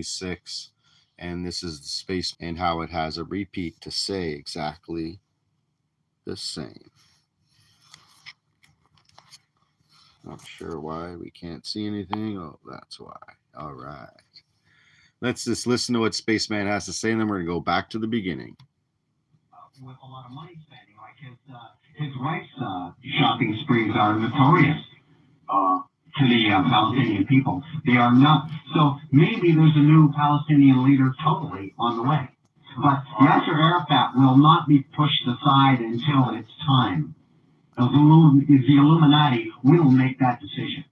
6, and this is the space and how it has a repeat to say exactly the same. Not sure why we can't see anything. Oh, that's why. All right. Let's just listen to what Spaceman has to say, and then we're going to go back to the beginning. With a lot of money spending, like his wife's shopping sprees are notorious to the Palestinian people. They are not. So maybe there's a new Palestinian leader totally on the way. But Yasser Arafat will not be pushed aside until it's time. The Illuminati will make that decision.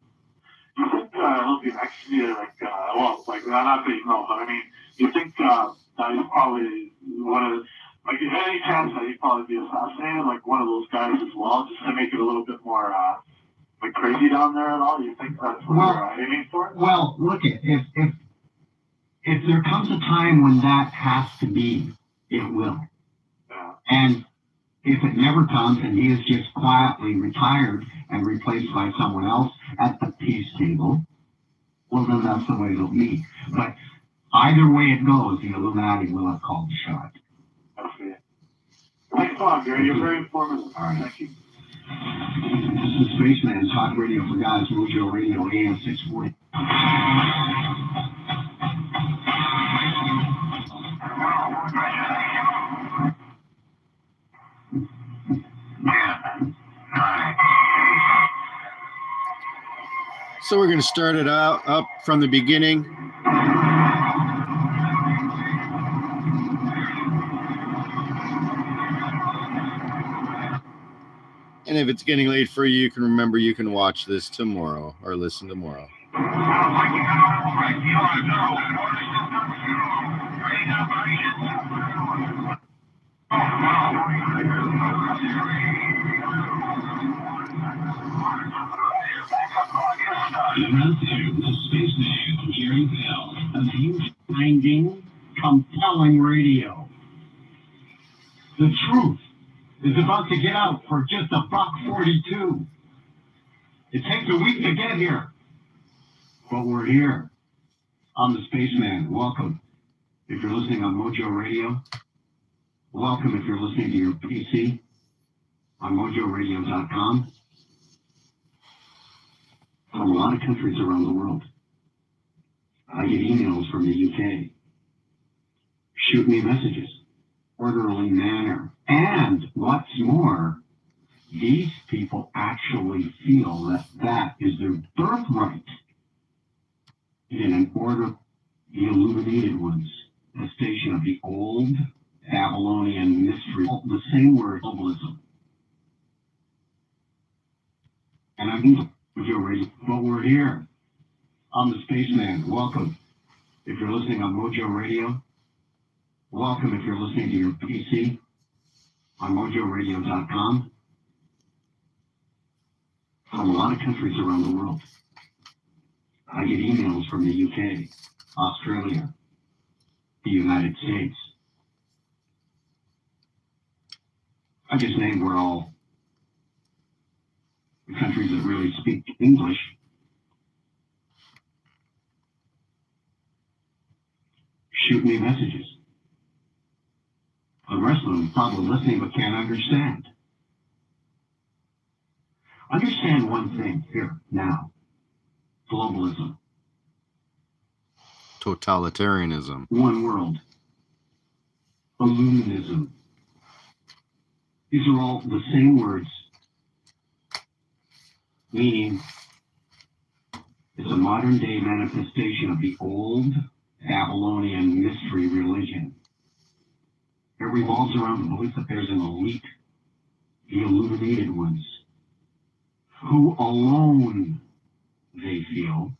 You think he'll be actually not that you know, but I mean, you think that he's probably one of like, is there any chance that he'd probably be assassinated, like one of those guys as well, just to make it a little bit more like crazy down there at all? You think that's what they're aiming for? Well, look, if there comes a time when that has to be, it will. Yeah. And if it never comes and he is just quietly retired and replaced by someone else at the peace table, well, then that's the way it'll be. But either way it goes, the Illuminati will have called the shot. Okay. Thanks a lot, Gary. You're very informative. All right. Thank you. This is Spaceman, Talk Radio for Guys, Mojo Radio, AM 640. So we're going to start it out up from the beginning. And if it's getting late for you, you can remember you can watch this tomorrow or listen tomorrow. Spaceman, Gary Bell, of you-finding compelling radio. The truth is about to get out for just $1.42. It takes a week to get here, but we're here. I'm the Spaceman. Welcome. If you're listening on Mojo Radio, welcome if you're listening to your PC on mojoradio.com. From a lot of countries around the world. I get emails from the UK. Shoot me messages. Orderly manner. And what's more, these people actually feel that that is their birthright. In an order, the illuminated ones, the station of the old Babylonian mystery, the same word, globalism. And I mean, but we're here. I'm the Spaceman. Welcome. If you're listening on Mojo Radio, welcome if you're listening to your PC on mojoradio.com. From a lot of countries around the world. I get emails from the UK, Australia, the United States. I just named where all the countries that really speak English. Shoot me messages. The rest of them probably listening but can't understand. Understand one thing here, now. Globalism. Totalitarianism. One world. Illuminism. These are all the same words, meaning it's a modern day manifestation of the old Babylonian mystery religion. It revolves around the belief that there's an elite, the illuminated ones, who alone, they feel,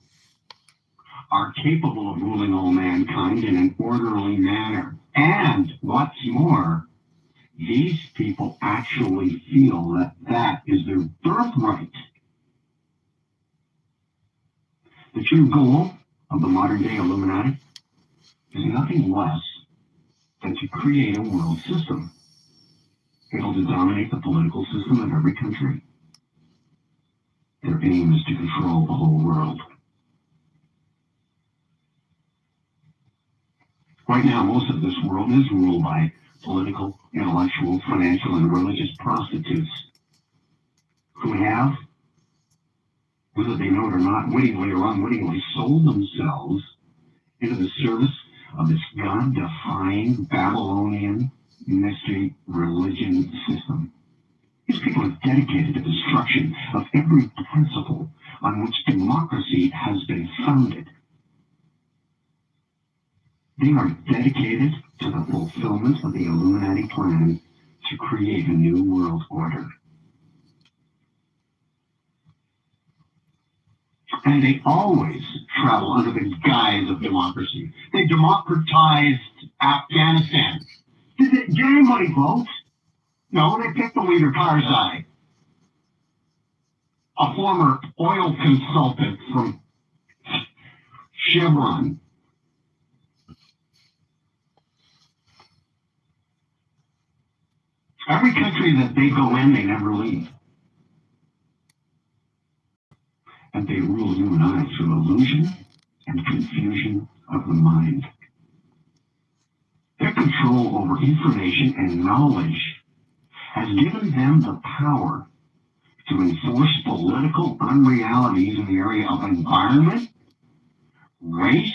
are capable of ruling all mankind in an orderly manner. And what's more, these people actually feel that that is their birthright. The true goal of the modern day Illuminati is nothing less than to create a world system able to dominate the political system of every country. Their aim is to control the whole world. Right now, most of this world is ruled by political, intellectual, financial, and religious prostitutes who have, whether they know it or not, wittingly or unwittingly, sold themselves into the service of this God-defying Babylonian mystery religion system. These people are dedicated to the destruction of every principle on which democracy has been founded. They are dedicated to the fulfillment of the Illuminati plan to create a new world order. And they always travel under the guise of democracy. They democratized Afghanistan. Did anybody vote? No, they picked the leader Karzai, a former oil consultant from Chevron. Every country that they go in, they never leave. And they rule you and I through illusion and confusion of the mind. Their control over information and knowledge has given them the power to enforce political unrealities in the area of environment, race,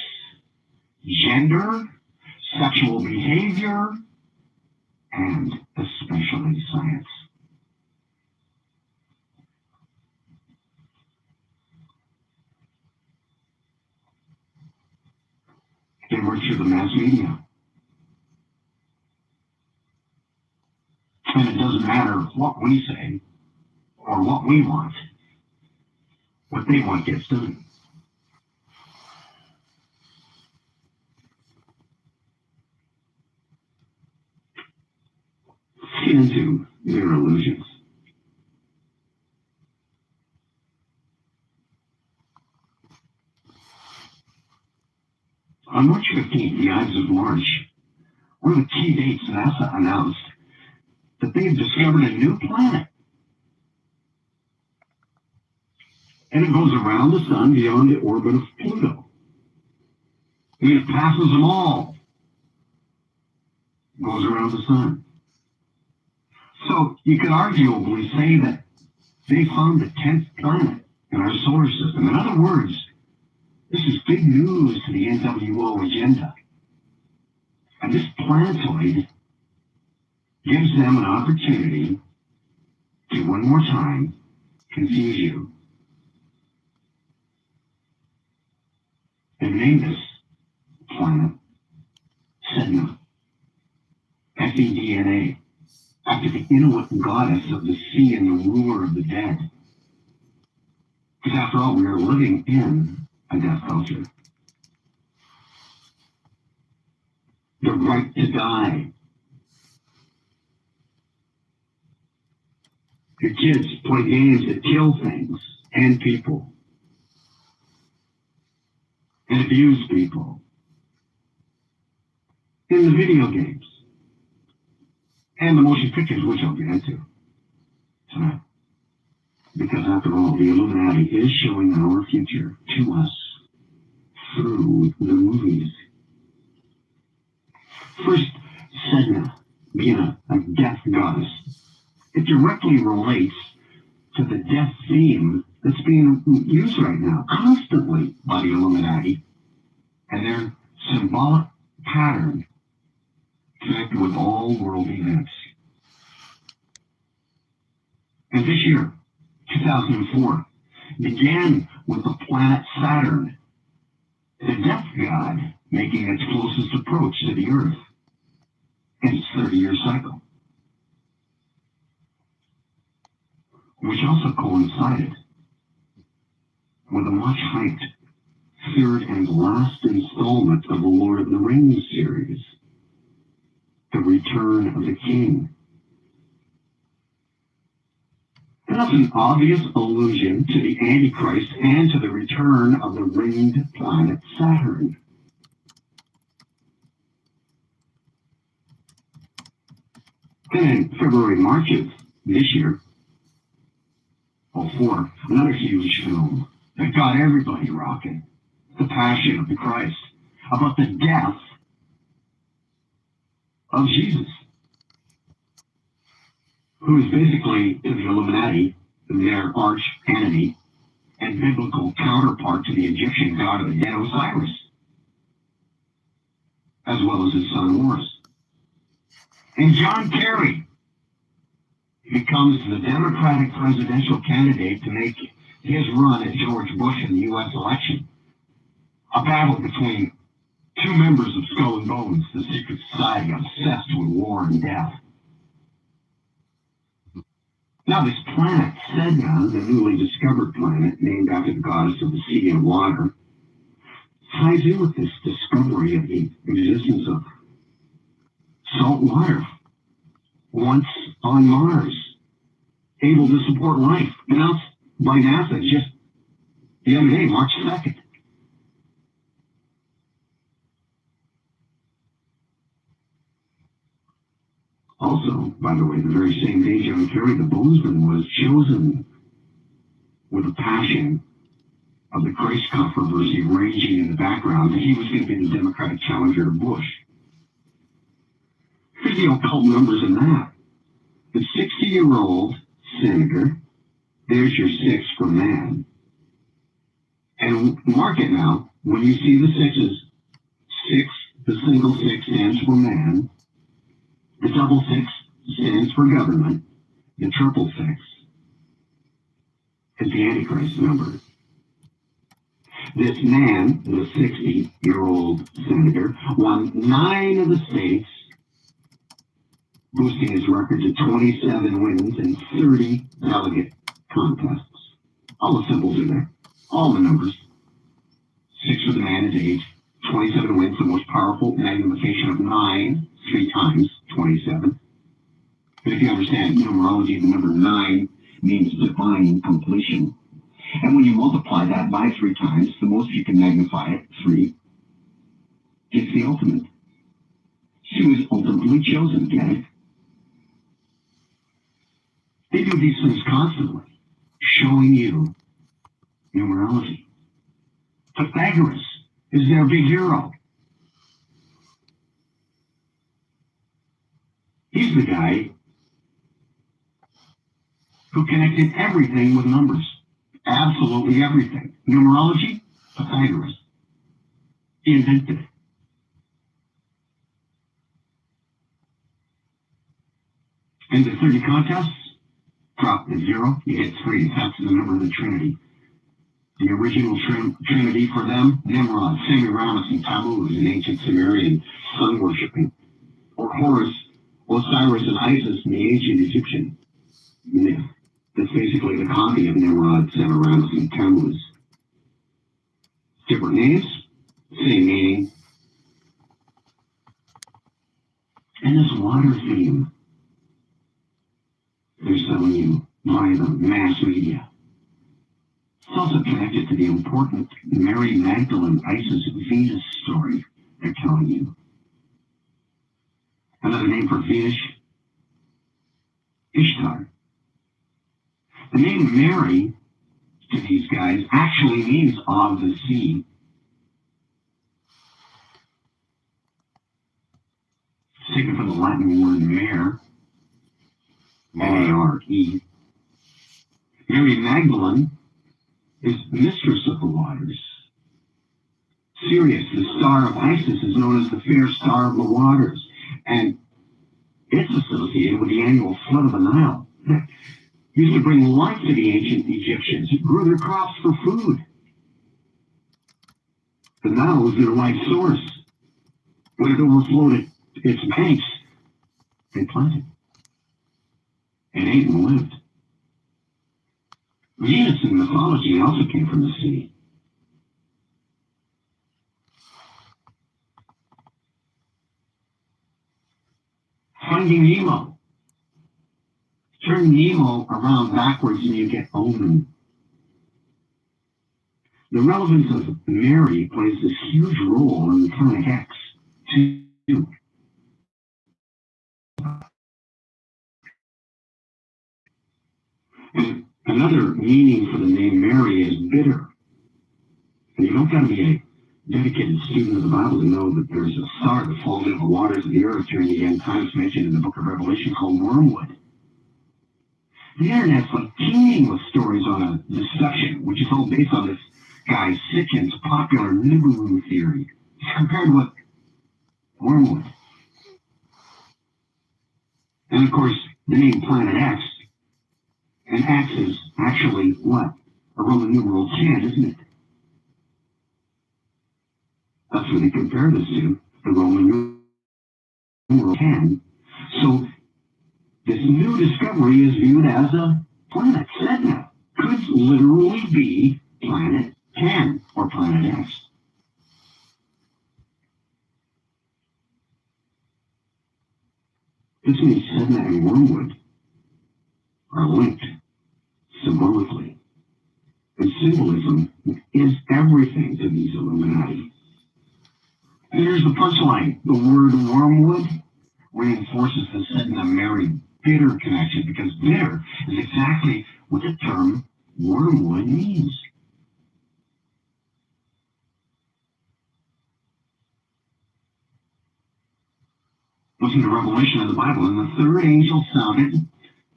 gender, sexual behavior, and especially science. They work through the mass media. And it doesn't matter what we say or what we want. What they want gets done. Into their illusions. On March 15th, the Ides of March, one of the key dates, NASA announced that they have discovered a new planet. And it goes around the sun beyond the orbit of Pluto. I mean, it passes them all. It goes around the sun. So you could arguably say that they found the 10th planet in our solar system. In other words, this is big news to the NWO agenda. And this planetoid gives them an opportunity to, one more time, confuse you. They named this planet Sedna, S-E-D-N-A, after the Inuit goddess of the sea and the ruler of the dead. Because after all, we are living in a death culture. The right to die. Your kids play games that kill things and people. And abuse people. In the video games. And the motion pictures, which I'll get into tonight. Because after all, the Illuminati is showing our future to us through the movies. First, Sedna, being a death goddess, it directly relates to the death theme that's being used right now, constantly by the Illuminati, and their symbolic pattern connected with all world events. And this year, 2004, began with the planet Saturn, the death god making its closest approach to the Earth in its 30-year cycle, which also coincided with a much-hyped third and last installment of the Lord of the Rings series, The Return of the King. And that's an obvious allusion to the Antichrist and to the return of the ringed planet Saturn. Then in February, March of this year, 2004, another huge film that got everybody rocking, The Passion of the Christ, about the death of Jesus, who is basically to the Illuminati their arch enemy and biblical counterpart to the Egyptian god of the dead Osiris, as well as his son Horus. And John Kerry becomes the Democratic presidential candidate to make his run at George Bush in the U.S. election. A battle between two members of Skull and Bones, the secret society obsessed with war and death. Now, this planet, Sedna, the newly discovered planet named after the goddess of the sea and water, ties in with this discovery of the existence of salt water, once on Mars, able to support life, announced by NASA just the other day, March 2nd. Also, by the way, the very same day John Kerry, the Bonesman, was chosen with a passion of the Grace controversy raging in the background, that he was going to be the Democratic challenger to Bush. Here's the occult numbers in that. The 60-year-old senator, there's your 6 for man. And mark it now, when you see the 6s, 6, the single 6 stands for man. The double 6 stands for government. The triple 6 is the Antichrist number. This man, the 60-year-old senator, won 9 of the states, boosting his record to 27 wins and 30 delegate contests. All the symbols are there. All the numbers. 6 for the man is age. 27 wins, the most powerful magnification of 9, 3 times 27. But if you understand numerology, the number 9 means divine completion. And when you multiply that by 3 times, the most you can magnify it, 3, it's the ultimate. She was ultimately chosen, get it? They do these things constantly, showing you numerology. Pythagoras is their big hero. He's the guy who connected everything with numbers. Absolutely everything. Numerology, Pythagoras. He invented it. And the 30 contests, drop the 0, you get 3. That's the number of the Trinity. The original Trinity for them, Nimrod, Semiramis, and Tammuz in ancient Sumerian sun-worshipping. Or Horus, Osiris, and Isis in the ancient Egyptian myth. That's basically the copy of Nimrod, Semiramis, and Tammuz. Different names, same meaning. And this water theme, they're selling you via the mass media. It's also connected to the important Mary Magdalene Isis Venus story they're telling you. Another name for Venus, Ishtar. The name Mary to these guys actually means of the sea. Taken from the Latin word mare, M-A-R-E. Mary Magdalene is mistress of the waters. Sirius, the star of Isis, is known as the fair star of the waters, and it's associated with the annual flood of the Nile that used to bring life to the ancient Egyptians who grew their crops for food. The Nile was their life source. When it overflowed its banks, they planted and ate and lived. Venus in mythology also came from the sea. Finding Nemo. Turn Nemo around backwards and you get Omen. The relevance of Mary plays this huge role in the planet X, too. And another meaning for the name Mary is bitter. And you don't got to be a dedicated student of the Bible to know that there's a star that falls into the waters of the earth during the end times mentioned in the book of Revelation called wormwood. The internet's like teeming with stories on a deception, which is all based on this guy Sitchin's popular Nibiru theory. It's compared with wormwood. And of course, the name Planet X, and X is actually what? A Roman numeral 10, isn't it? That's what they compare this to, the Roman numeral 10. So this new discovery is viewed as a planet. Sedna could literally be Planet 10 or Planet X. This means Sedna and wormwood are linked symbolically. And symbolism is everything to these Illuminati. And here's the punchline. The word wormwood reinforces the Sedna-Mary bitter connection, because bitter is exactly what the term wormwood means. Listen to Revelation of the Bible. And the third angel sounded.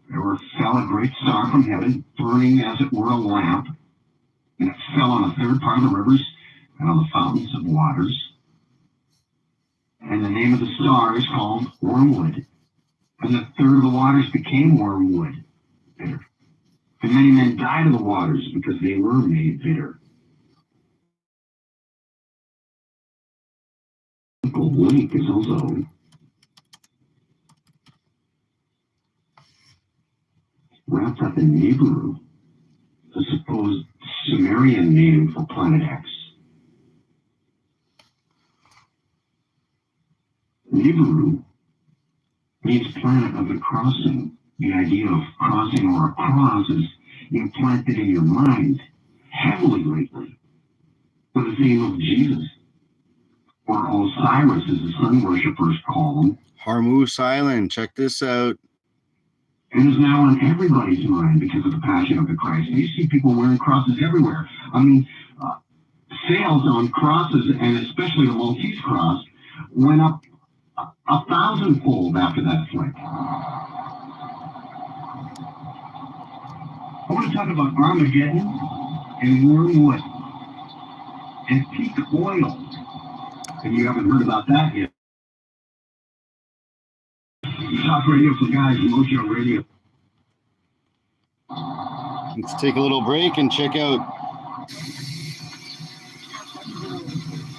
There fell a great star from heaven, burning as it were a lamp, and it fell on a third part of the rivers and on the fountains of waters. And the name of the star is called Wormwood. And the third of the waters became wormwood, bitter. And many men died of the waters because they were made bitter. The link is also wrapped up in Nibiru, the supposed Sumerian name for Planet X. Nibiru means planet of the crossing. The idea of crossing or a cross is implanted in your mind heavily lately with the theme of Jesus, or Osiris, as the sun worshippers call him. Hormuz Island, check this out. And is now on everybody's mind because of the Passion of the Christ. You see people wearing crosses everywhere. I mean, sales on crosses, and especially the Maltese cross, went up 1,000-fold after that flight. I want to talk about Armageddon and wormwood and peak oil. If you haven't heard about that yet. Talk radio for guys, Mojo Radio. Let's take a little break and check out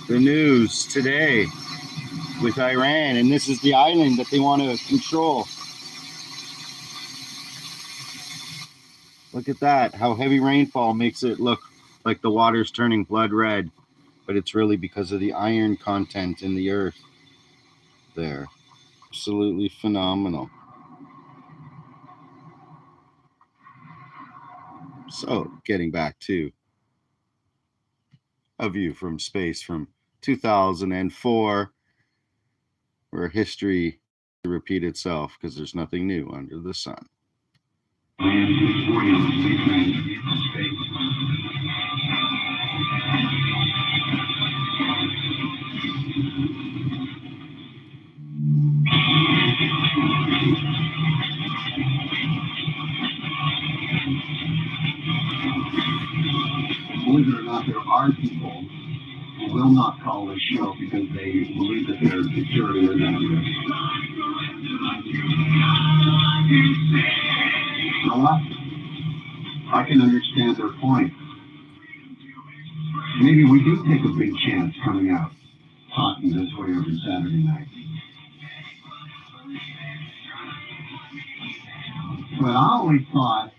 the news today with Iran, and this is the island that they want to control. Look at that, how heavy rainfall makes it look like the water's turning blood red, but it's really because of the iron content in the earth there. Absolutely phenomenal. So, getting back to A View from Space from 2004, where history to repeat itself because there's nothing new under the sun. Believe it or not, there are people who will not call this show because they believe that their security is at risk. You know what? I can understand their point. Maybe we do take a big chance coming out talking this way every Saturday night. But I always thought,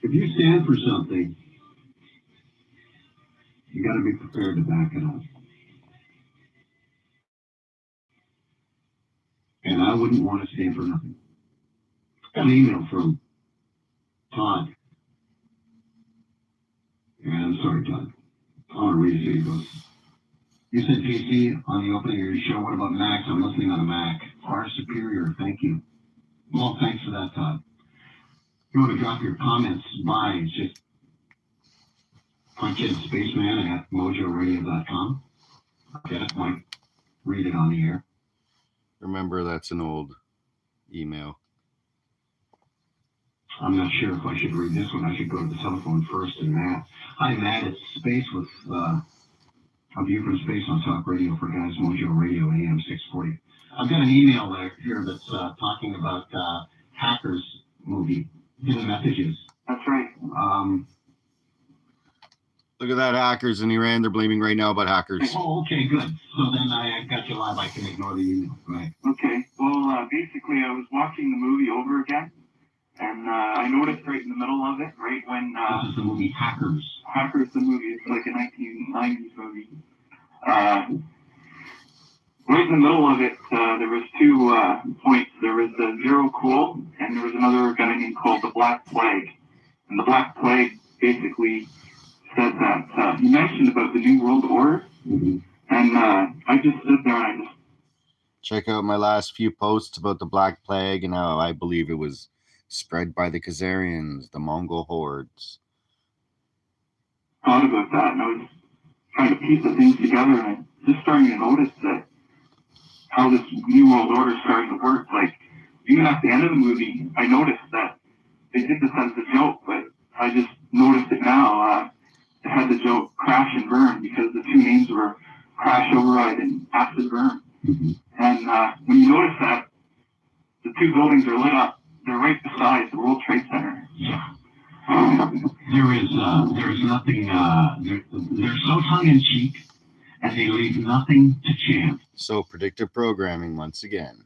if you stand for something, you got to be prepared to back it up. And I wouldn't want to stand for nothing. Got an email from Todd. And I'm sorry, Todd. I want to read it to you. He goes, you said PC on the opening of your show. What about Macs? I'm listening on a Mac. Far superior. Thank you. Well, thanks for that, Todd. If you want to drop your comments by, it's just punch in Spaceman at mojoradio.com. Get it? Might read it on the air. Remember, that's an old email. I'm not sure if I should read this one. I should go to the telephone first and Matt. Hi, Matt. It's Space with a view from space on Talk Radio for Guys, Mojo Radio, AM 640. I've got an email here that's talking about Hackers movie, Hidden Messages. That's right. Look at that, hackers in Iran. They're blaming right now about hackers. Oh, okay, good. So then I got you live. I can ignore the email. Right. Okay. Well, basically, I was watching the movie over again, and I noticed right in the middle of it, right when This is the movie Hackers. Hackers, the movie, it's like a 1990s movie. Right in the middle of it, there was two points. There was the Zero Cool, and there was another guy named called the Black Plague. And the Black Plague basically said that he mentioned about the New World Order, and I just stood there and I just Check out my last few posts about the Black Plague and how I believe it was spread by the Khazarians, the Mongol hordes. thought about that, and I was trying to piece the things together, and I just starting to notice that how this New World Order is starting to work. Like, even at the end of the movie, I noticed that they did this as a joke, but I just noticed it now. It had the joke Crash and Burn because the two names were Crash Override and Acid Burn. And when you notice that, the two buildings are lit up. They're right beside the World Trade Center. Yeah. There is nothing, they're so tongue-in-cheek, and they leave nothing to chance. So predictive programming once again.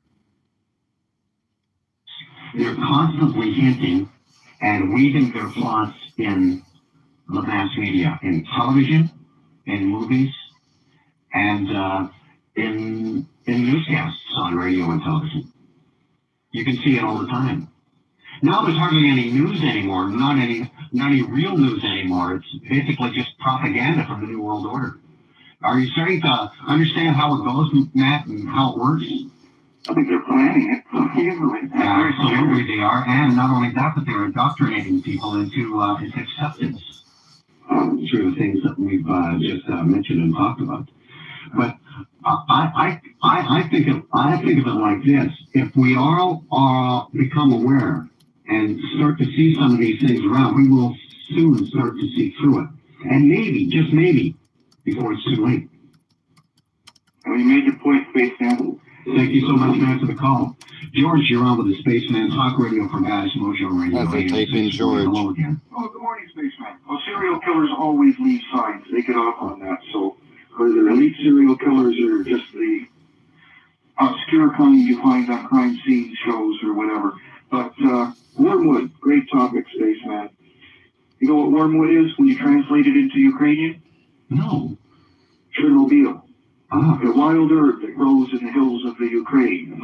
They're constantly hinting and weaving their plots in the mass media, in television, in movies, and in newscasts on radio and television. You can see it all the time. Now there's hardly any news anymore, not any real news anymore. It's basically just propaganda from the New World Order. Are you starting to understand how it goes, Matt, and how it works? I think they're planning it so easily. Absolutely they are, and not only that, but they're indoctrinating people into its acceptance through the things that we've just mentioned and talked about. But I think of it like this: if we all become aware and start to see some of these things around, we will soon start to see through it, and maybe, just maybe, before it's too late. And you made your point, Spaceman. Thank you so much, man, for the call. George, you're on with the Spaceman Talk Radio for Guys, Mojo Radio. As I type in George. Hello again. Oh, good morning, Spaceman. Well, serial killers always leave signs. They get off on that. So, whether they're elite serial killers or just the obscure kind you find on crime scene shows or whatever. But wormwood, great topic, Spaceman. You know what wormwood is when you translate it into Ukrainian? No. Chernobyl. Ah. The wild herb that grows in the hills of the Ukraine.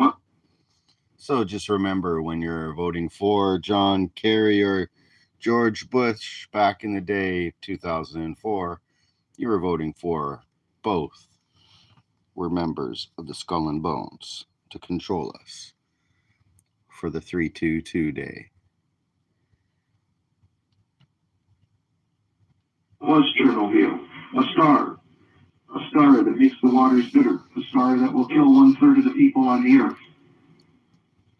So just remember, when you're voting for John Kerry or George Bush back in the day, 2004, you were voting for both were members of the Skull and Bones to control us for the 322 day. Was Chernobyl a star that makes the waters bitter, a star that will kill 1/3 of the people on the earth?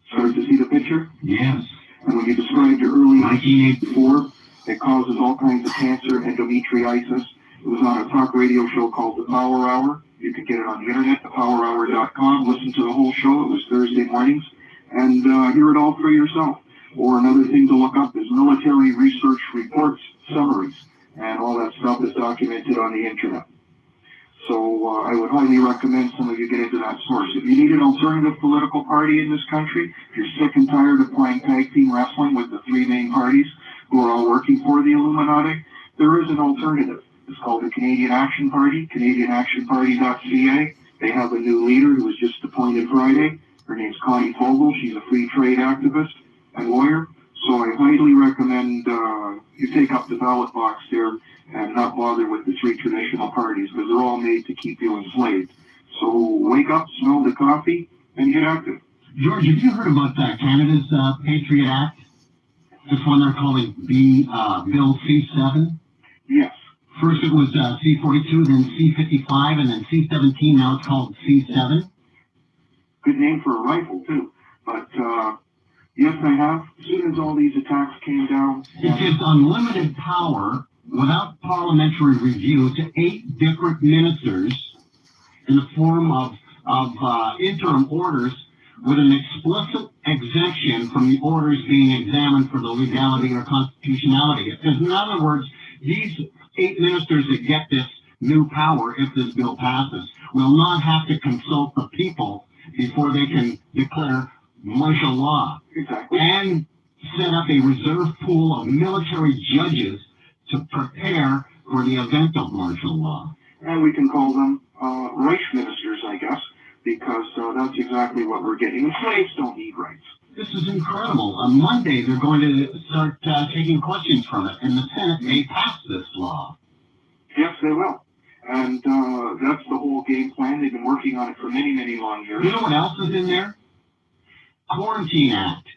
Start to see the picture? Yes. And when you described your early 1984, it causes all kinds of cancer, endometriosis. It was on a talk radio show called The Power Hour. You can get it on the internet, thepowerhour.com. Listen to the whole show. It was Thursday mornings. And hear it all for yourself. Or another thing to look up is military research reports, summaries. And all that stuff is documented on the internet. So I would highly recommend some of you get into that source. If you need an alternative political party in this country, if you're sick and tired of playing tag team wrestling with the three main parties who are all working for the Illuminati, there is an alternative. It's called the Canadian Action Party, CanadianActionParty.ca. They have a new leader who was just appointed Friday. Her name's Connie Fogel. She's a free trade activist and lawyer. So I highly recommend you take up the ballot box there and not bother with the three traditional parties, because they're all made to keep you enslaved. So wake up, smell the coffee, and get active. George, have you heard about Canada's Patriot Act? This one they're calling Bill C7? Yes. First it was C-42, then C-55, and then C-17. Now it's called C-7. Good name for a rifle, too. But, yes, I have. As soon as all these attacks came down... It gives unlimited power without parliamentary review to 8 different ministers in the form of interim orders with an explicit exemption from the orders being examined for the legality or constitutionality. Because in other words, these 8 ministers that get this new power, if this bill passes, will not have to consult the people before they can declare martial law. Exactly. And set up a reserve pool of military judges to prepare for the event of martial law. And we can call them Reich ministers, I guess, because that's exactly what we're getting. The slaves don't need rights. This is incredible. On Monday, they're going to start taking questions from it, and the Senate may pass this law. Yes, they will. And that's the whole game plan. They've been working on it for many, many long years. You know what else is in there? Quarantine Act.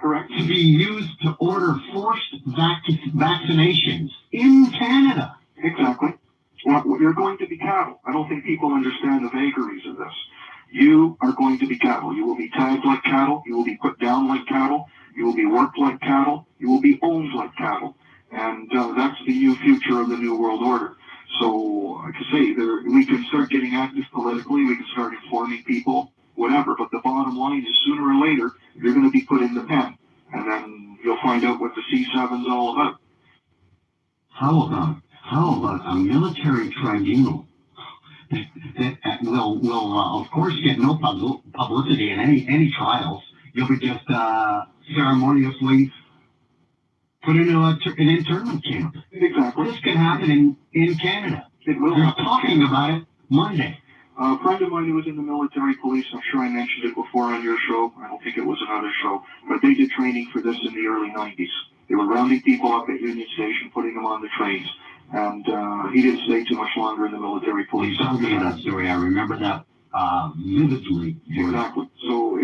Correct. To be used to order forced vaccinations in Canada. Exactly. Well, you're going to be cattle. I don't think people understand the vagaries of this. You are going to be cattle. You will be tagged like cattle. You will be put down like cattle. You will be worked like cattle. You will be owned like cattle. And that's the new future of the New World Order. So, like I say, we can start getting active politically. We can start informing people, whatever. But the bottom line is sooner or later, you're going to be put in the pen. And then you'll find out what the C7 is all about. How about a military tribunal that will of course get no publicity in any trials? You'll be just ceremoniously put into an internment camp. Exactly. This could happen in Canada. It will. They're talking about it Monday. A friend of mine who was in the military police, I'm sure I mentioned it before on your show. I don't think it was another show, but they did training for this in the early 90s. They were rounding people up at Union Station, putting them on the trains. And he didn't stay too much longer in the military police. You told me that story. I remember that vividly. Exactly. So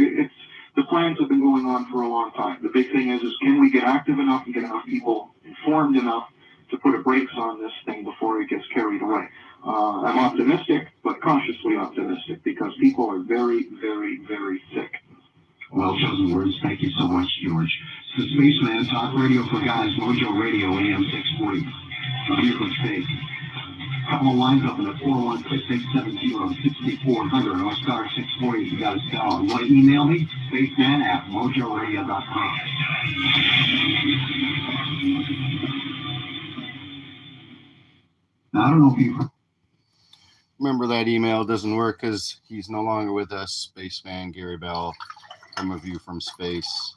the plans have been going on for a long time. The big thing is can we get active enough and get enough people informed enough to put a brakes on this thing before it gets carried away? I'm optimistic, but cautiously optimistic, because people are very, very, very sick. Well chosen words. Thank you so much, George. This is Spaceman, Talk Radio for Guys, Mojo Radio, AM 640. I'm here from space. Couple of lines up in the 416-670-6400 or star 640 if you got a cell. You want to email me? Spaceman@mojoradio.com. Now, I don't know if you Remember, that email doesn't work because he's no longer with us. Spaceman Gary Bell, from A View from Space.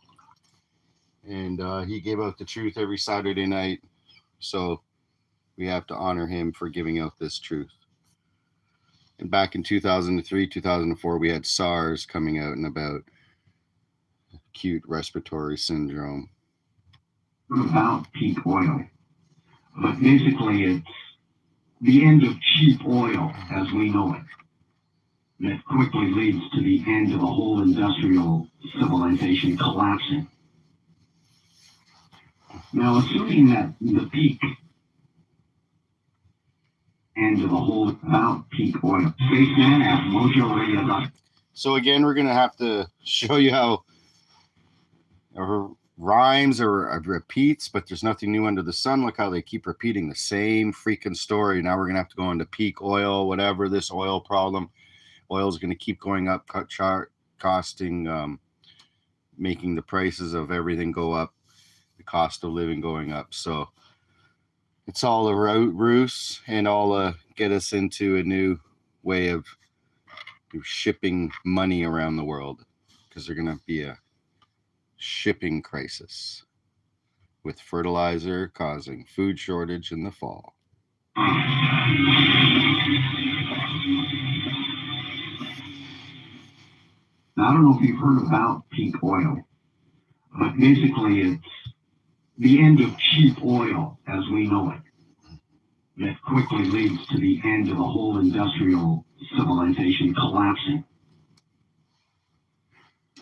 And he gave out the truth every Saturday night. So we have to honor him for giving out this truth. And back in 2003, 2004, we had SARS coming out and about acute respiratory syndrome. About peak oil. But basically, it's the end of cheap oil as we know it. That quickly leads to the end of the whole industrial civilization collapsing. Now, assuming that the peak end of the whole about peak oil. Spaceman at Mojo Radio. So again, we're going to have to show you how it rhymes or repeats, but there's nothing new under the sun. Look how they keep repeating the same freaking story. Now we're going to have to go into peak oil, whatever, this oil problem. Oil is going to keep going up, costing, making the prices of everything go up, the cost of living going up. So it's all a ruse and all get us into a new way of shipping money around the world, because there's going to be a shipping crisis with fertilizer causing food shortage in the fall. Now, I don't know if you've heard about peak oil, but basically it's the end of cheap oil as we know it. That quickly leads to the end of the whole industrial civilization collapsing.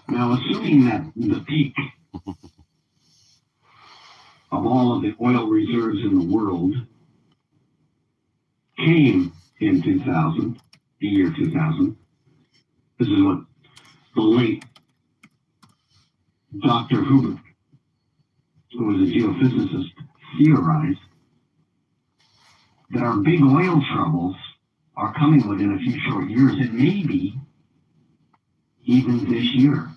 Now, assuming that the peak of all of the oil reserves in the world came in 2000, the year 2000. This is what the late Dr. Hubert, who was a geophysicist, theorized that our big oil troubles are coming within a few short years, and maybe even this year.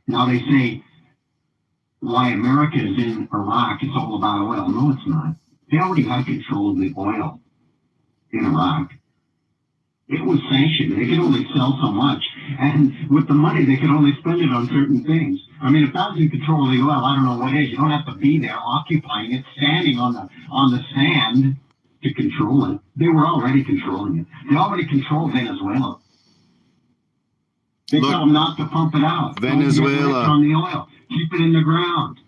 Now they say why America is in Iraq, it's all about oil. No, it's not. They already had control of the oil in Iraq. It was sanctioned. They could only sell so much. And with the money, they could only spend it on certain things. I mean, if that was in control of the oil, I don't know what is. You don't have to be there occupying it, standing on the sand to control it. They were already controlling it. They already controlled Venezuela. They tell them not to pump it out. Venezuela. On the oil. Keep it in the ground.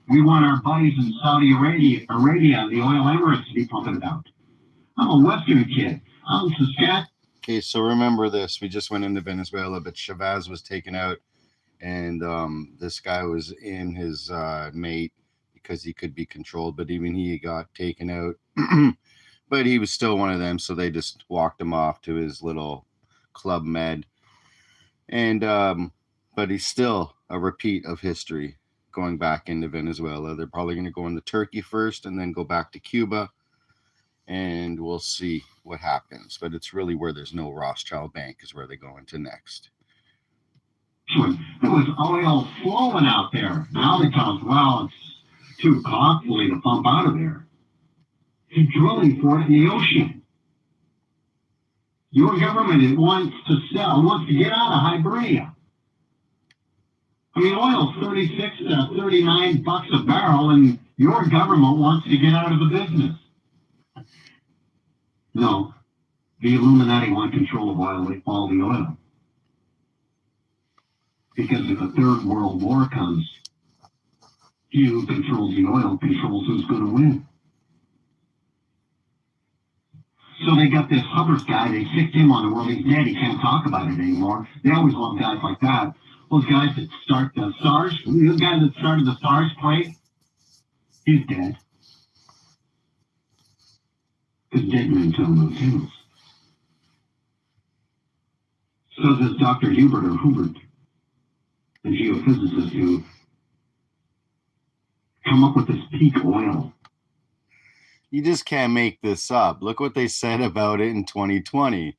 We want our buddies in Saudi Arabia, the oil emirates, to be pumping it out. I'm a Western kid. I'm Saskatchewan. Okay, so remember this. We just went into Venezuela, but Chavez was taken out, and this guy was in his mate because he could be controlled, but even he got taken out. But he was still one of them, so they just walked him off to his little Club Med. And but he's still a repeat of history going back into Venezuela. They're probably going to go into Turkey first and then go back to Cuba, and we'll see what happens. But it's really where there's no Rothschild Bank is where they go into next. There was oil flowing out there. Now they tell us, well, it's too costly to pump out of there. You're drilling for it in the ocean. Your government wants to get out of Hibernia. I mean, oil's 36 to 39 bucks a barrel, and your government wants to get out of the business. No, the Illuminati want control of all the oil. Because if a third world war comes, he who controls the oil controls who's going to win. So they got this Hubbard guy, they sicked him on the world, he's dead, he can't talk about it anymore. They always want guys like that. Those guys that start the SARS, the guy that started the SARS plague, he's dead. Because dead men tell no tales. So does Dr. Hubert, the geophysicist who come up with this peak oil. You just can't make this up. Look what they said about it in 2020.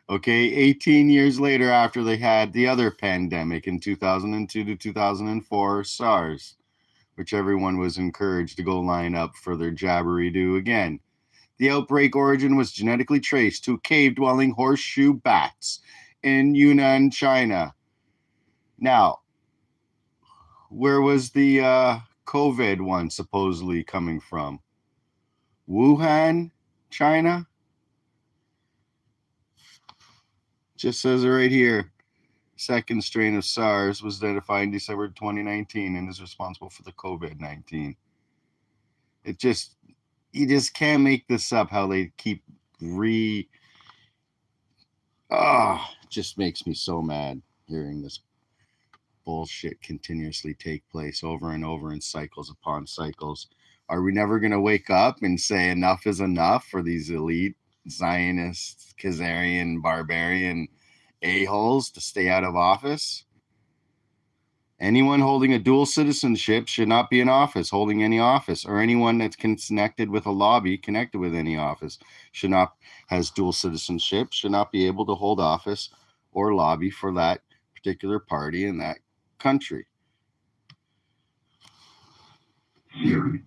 Okay, 18 years later after they had the other pandemic in 2002 to 2004, SARS, which everyone was encouraged to go line up for their jabbery-do again. The outbreak origin was genetically traced to cave-dwelling horseshoe bats in Yunnan, China. Now, where was the COVID one supposedly coming from? Wuhan, China? Just says it right here. Second strain of SARS was identified in December 2019 and is responsible for the COVID-19. You just can't make this up how they keep it just makes me so mad hearing this bullshit continuously take place over and over in cycles upon cycles. Are we never going to wake up and say enough is enough for these elite Zionist, Khazarian, barbarian a-holes to stay out of office? Anyone holding a dual citizenship should not be in office, holding any office, or anyone that's connected with a lobby, connected with any office, has dual citizenship, should not be able to hold office or lobby for that particular party in that country. Theory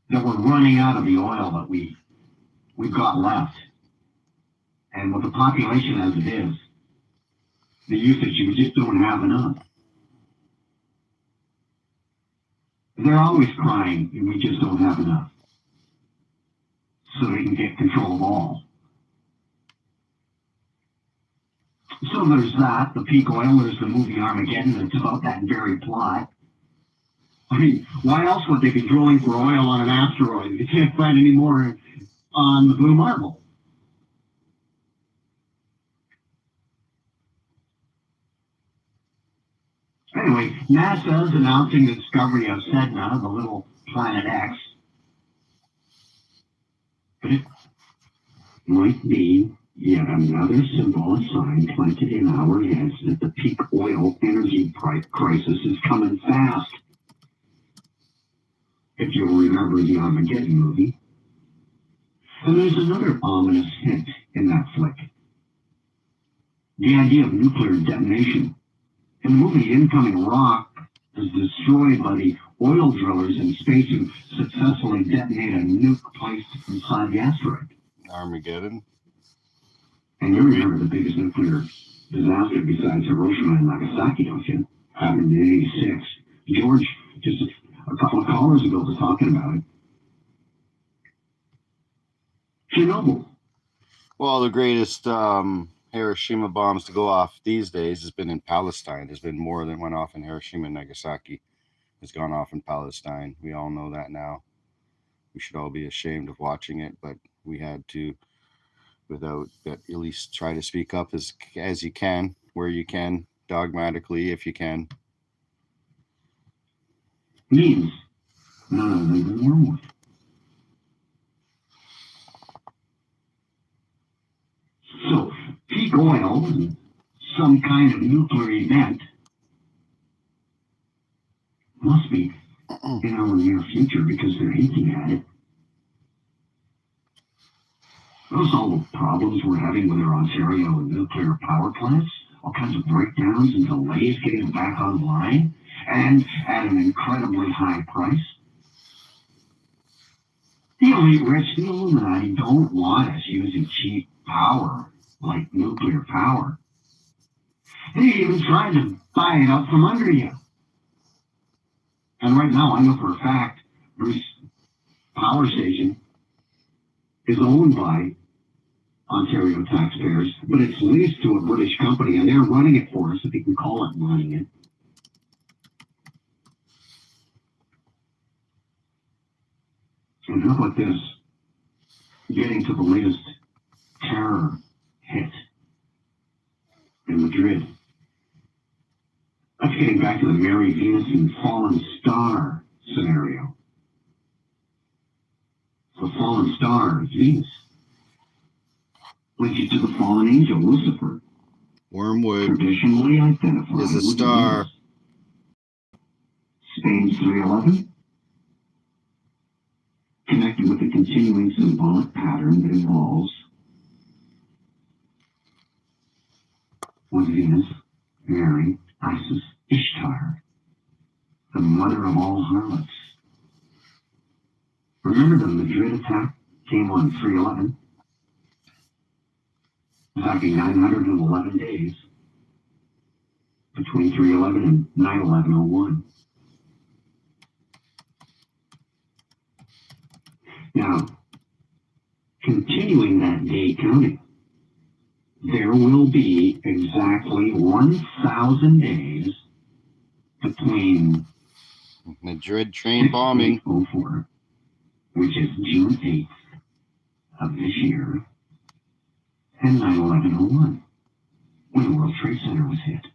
that we're running out of the oil that we've got left. And with the population as it is, the usage, we just don't have enough. They're always crying, and we just don't have enough. So they can get control of all. So there's that, the peak oil, there's the movie Armageddon, it's about that very plot. I mean, why else would they be drilling for oil on an asteroid? They can't find any more on the Blue Marble. Anyway, NASA is announcing the discovery of Sedna, the little planet X, But it might be yet another symbolic sign planted in our heads that the peak oil energy crisis is coming fast. If you'll remember the Armageddon movie. And there's another ominous hint in that flick. The idea of nuclear detonation. In the movie, incoming rock is destroyed by the oil drillers in space who successfully detonate a nuke placed inside the asteroid. Armageddon. And you remember the biggest nuclear disaster besides Hiroshima and Nagasaki, don't you? Happened in '86. George, just a couple of callers ago, was talking about it. Chernobyl. Well, the greatest Hiroshima bombs to go off these days has been in Palestine. There's been more than went off in Hiroshima and Nagasaki has gone off in Palestine. We all know that now. We should all be ashamed of watching it, but we had to, without that, at least try to speak up as you can, where you can, dogmatically if you can. Means none other than wormwood. So, peak oil and some kind of nuclear event must be in our near future because they're hinting at it. Notice all the problems we're having with our Ontario nuclear power plants, all kinds of breakdowns and delays getting them back online, and at an incredibly high price. The elite rich, the Illuminati, don't want us using cheap power like nuclear power. They even tried to buy it out from under you. And right now, I know for a fact, Bruce Power Station is owned by Ontario taxpayers, but it's leased to a British company, and they're running it for us, if you can call it running it. And how about this? Getting to the latest terror hit in Madrid. That's getting back to the Mary Venus and Fallen Star scenario. The fallen star is Venus. Links you to the fallen angel, Lucifer. Wormwood Traditionally identified is a with star. Venus. Spain's 311. Connected with a continuing symbolic pattern that involves with Venus, Mary, Isis, Ishtar, the mother of all harlots. Remember the Madrid attack came on 311? Attacking 911 days between 311 and 9/11/01. Now, continuing that day counting, there will be exactly 1,000 days between Madrid train bombing, 6804, which is June 8th of this year, and 9/11/01, when the World Trade Center was hit.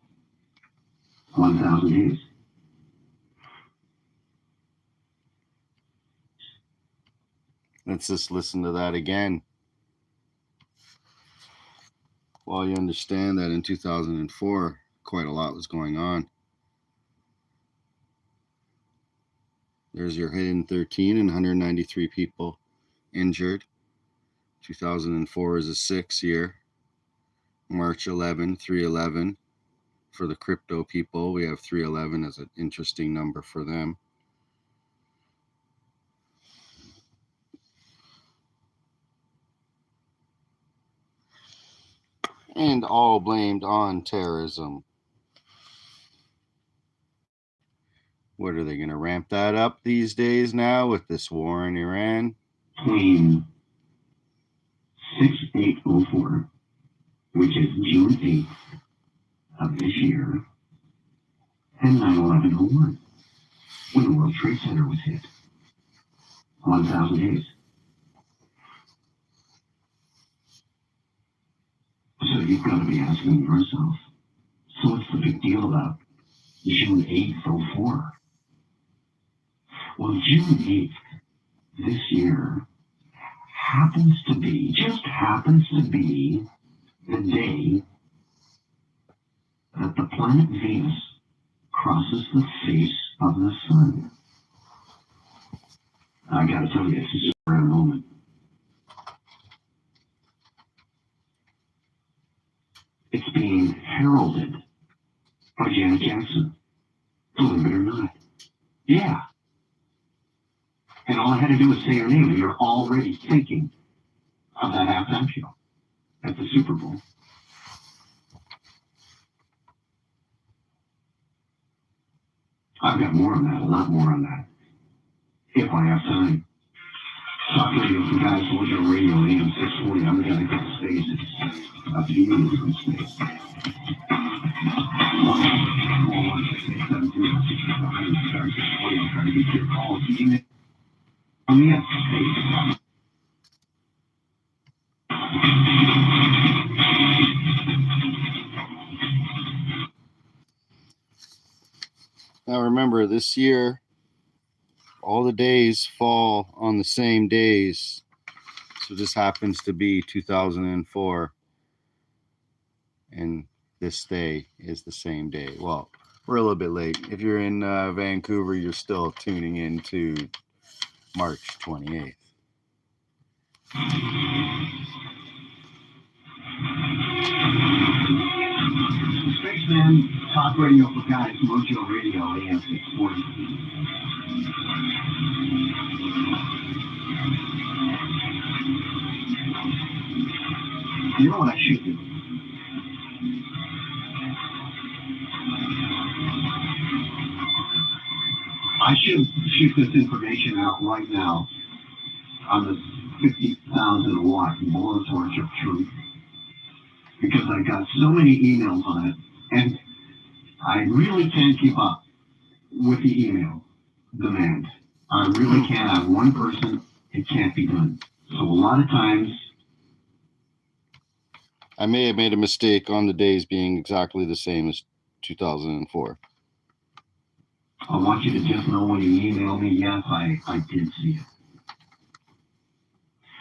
1,000 days. let's just listen to that again. Well, you understand that in 2004, quite a lot was going on. There's your hit in 13 and 193 people injured. 2004 is a 6 year. March 11, 311. For the crypto people, we have 311 as an interesting number for them. And all blamed on terrorism. What are they going to ramp that up these days now with this war in Iran? Between 6804, which is June 8th of this year, and 9/11/01, when the World Trade Center was hit. 1,000 days. So you've got to be asking yourself, so what's the big deal about June 8th, 04? Well, June 8th this year just happens to be the day that the planet Venus crosses the face of the sun. I gotta tell you, it's just a rare moment. It's being heralded by Janet Jackson. Believe it or not. Yeah. And all I had to do was say her name, and you're already thinking of that halftime show at the Super Bowl. I've got more on that, a lot more on that, if I have time. Talk radio for guys, Mojo Radio, AM 640. I'm going to get the spaces. A few minutes from space. I'm trying to get your calls. On the space. Now remember, this year, all the days fall on the same days. So this happens to be 2004. And this day is the same day. Well, we're a little bit late. If you're in Vancouver, you're still tuning in to March 28th. Spaceman, talk radio for guys, Mojo Radio, AM 640. You know what I should do? I should shoot this information out right now on the 50,000 watt blowtorch of truth, because I got so many emails on it, and I really can't keep up with the email demand. I really can't. I'm one person. It can't be done. So a lot of times, I may have made a mistake on the days being exactly the same as 2004. I want you to just know when you email me, yes, I did see it.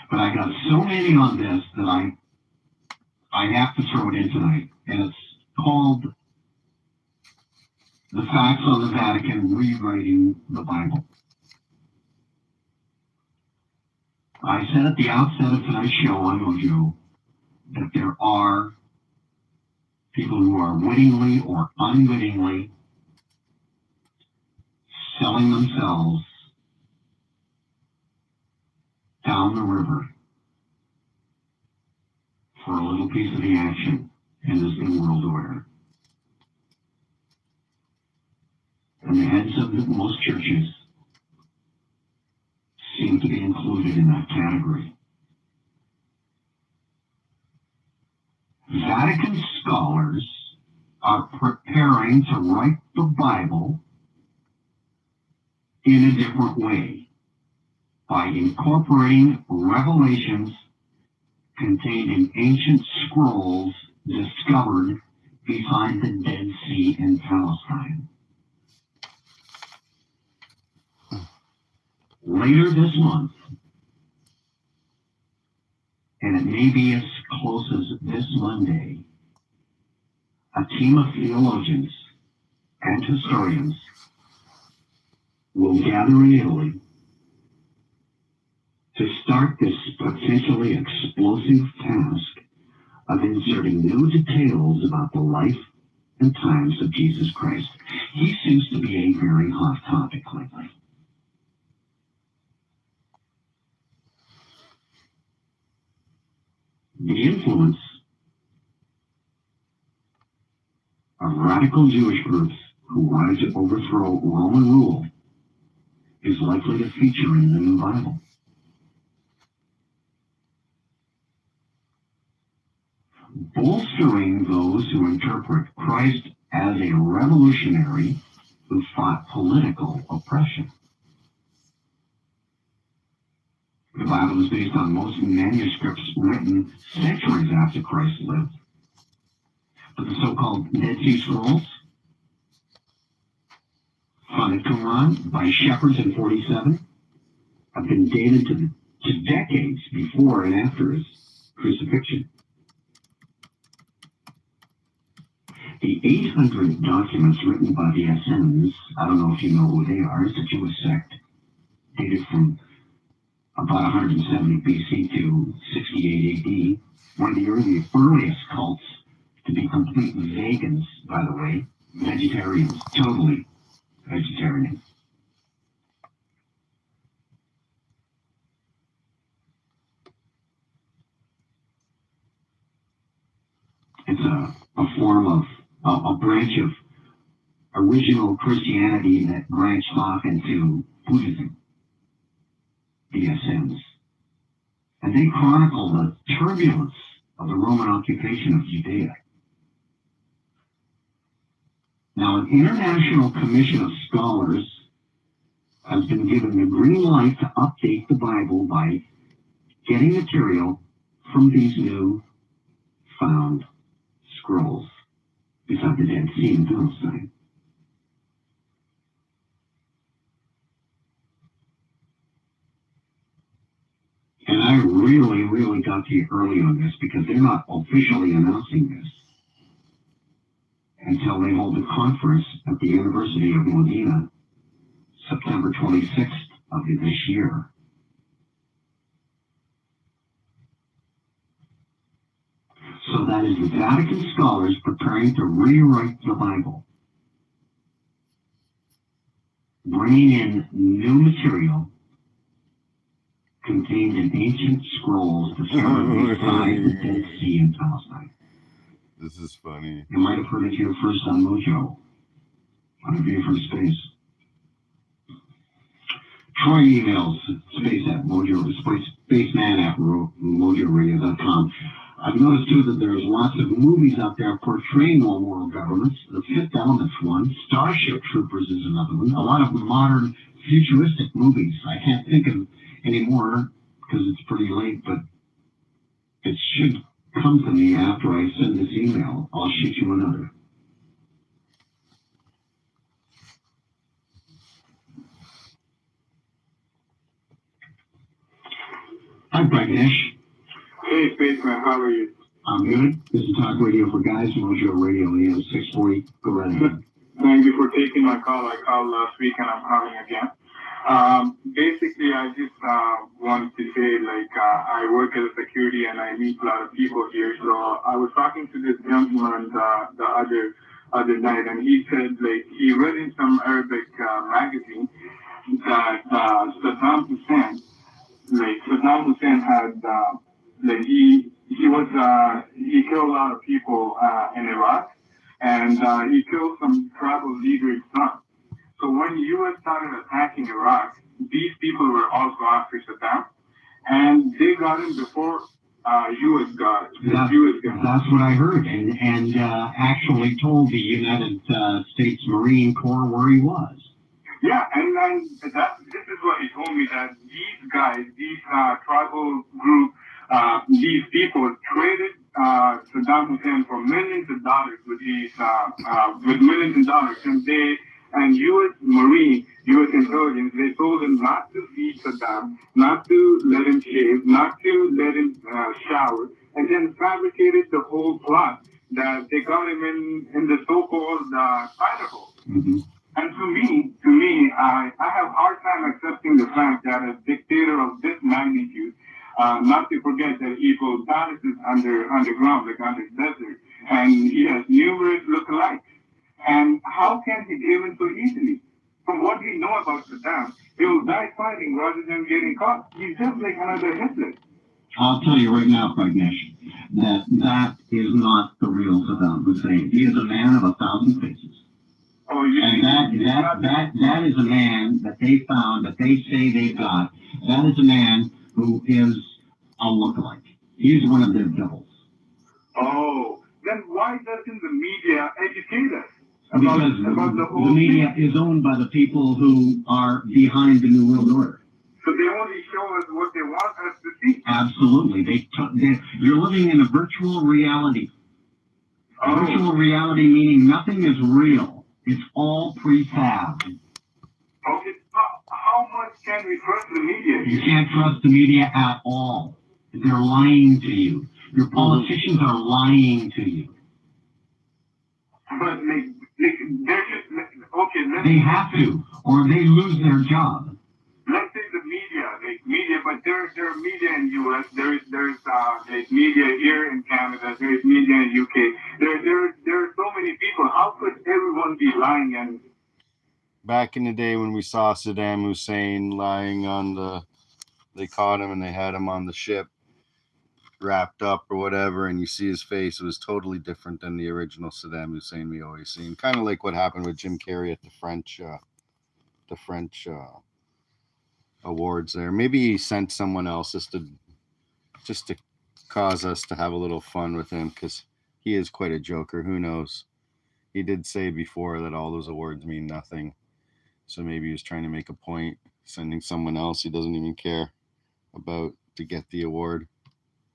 But I got so many on this that I have to throw it in tonight. And it's called The Facts on the Vatican Rewriting the Bible. I said at the outset of tonight's show on Mojo that there are people who are wittingly or unwittingly selling themselves down the river for a little piece of the action in this new world order. And the heads of most churches seem to be included in that category. Vatican scholars are preparing to write the Bible in a different way by incorporating revelations contained in ancient scrolls discovered beside the Dead Sea in Palestine. Later this month, and it may be as close as this Monday, a team of theologians and historians will gather in Italy to start this potentially explosive task of inserting new details about the life and times of Jesus Christ. He seems to be a very hot topic lately. The influence of radical Jewish groups who wanted to overthrow Roman rule is likely to feature in the new Bible. Bolstering those who interpret Christ as a revolutionary who fought political oppression. The Bible is based on most manuscripts written centuries after Christ lived. But the so-called Dead Sea Scrolls, found in Qumran by shepherds in 47, have been dated to the to decades before and after his crucifixion. The 800 documents written by the Essenes, I don't know if you know who they are, it's a Jewish sect dated from about 170 BC to 68 AD, one of the earliest cults to be complete vegans, by the way, vegetarians, totally vegetarian. It's a form of, a branch of original Christianity that branched off into Buddhism, the Essenes. And they chronicle the turbulence of the Roman occupation of Judea. Now, an international commission of scholars has been given the green light to update the Bible by getting material from these new found scrolls beside the Dead Sea in Palestine. And I really got to you early on this because they're not officially announcing this until they hold a conference at the University of Modena, September 26th of this year. So that is the Vatican scholars preparing to rewrite the Bible, bringing in new material contained in ancient scrolls discovered beside the Dead Sea in Palestine. This is funny. You might have heard it here first on Mojo, on A View from Space. Troy emails space at Mojo, spaceman at mojoradio.com. I've noticed too that there's lots of movies out there portraying all world governments. The Fifth Element's one. Starship Troopers is another one. A lot of modern futuristic movies. I can't think of any more because it's pretty late, but it should come to me after I send this email. I'll shoot you another. Hi, Pragnesh. Hey, Spaceman, how are you? I'm good. This is Talk Radio for Guys, Mojo Radio, AM 640. Go right ahead. Thank you for taking my call. I called last week and I'm calling again. Basically, I just wanted to say, I work as a security and I meet a lot of people here. So I was talking to this gentleman the other night, and he said, he read in some Arabic magazine that Saddam Hussein had, he killed a lot of people in Iraq, and he killed some tribal leaders' sons. So when U.S. started attacking Iraq, these people were also after Saddam, and they got him before U.S. got him. That's what I heard, and actually told the United States Marine Corps where he was. Yeah, and this is what he told me, that these guys, these tribal group, these people traded Saddam Hussein for millions of dollars with millions of dollars, and U.S. Marine, U.S. intelligence, they told him not to feed Saddam, not to let him shave, not to let him shower, and then fabricated the whole plot that they got him in the so-called spider hole. Mm-hmm. And to me, I have a hard time accepting the fact that a dictator of this magnitude, not to forget that he built palaces underground, like under the desert, and he has numerous lookalikes. And how can he give in so easily? From what we know about Saddam, he will die fighting rather than getting caught. He's just like another Hitler. I'll tell you right now, Pragnesh, that is not the real Saddam Hussein. He is a man of 1,000 faces. Oh, and that is a man that they found, that they say they've got. That is a man who is a lookalike. He's one of their devils. Oh, then why doesn't the media educate us? Because the media is owned by the people who are behind the New World Order. So they only show us what they want us to see. Absolutely. You're living in a virtual reality. Oh. Virtual reality meaning nothing is real. It's all prefab. Okay. How how much can we trust the media? You can't trust the media at all. They're lying to you. Your politicians are lying to you. But they're just, okay, They have to, or they lose their job. let's say the media, but there's media in U.S. There's media here in Canada. There's media in U.K. There are so many people. How could everyone be lying? And Back in the day when we saw Saddam Hussein lying on they caught him and they had him on the ship, wrapped up or whatever, and you see his face, it was totally different than the original Saddam Hussein we always seen. Kind of like what happened with Jim Carrey at the French awards there. Maybe he sent someone else just to cause us to have a little fun with him, because he is quite a joker. Who knows? He did say before that all those awards mean nothing, so maybe he was trying to make a point, sending someone else he doesn't even care about to get the award.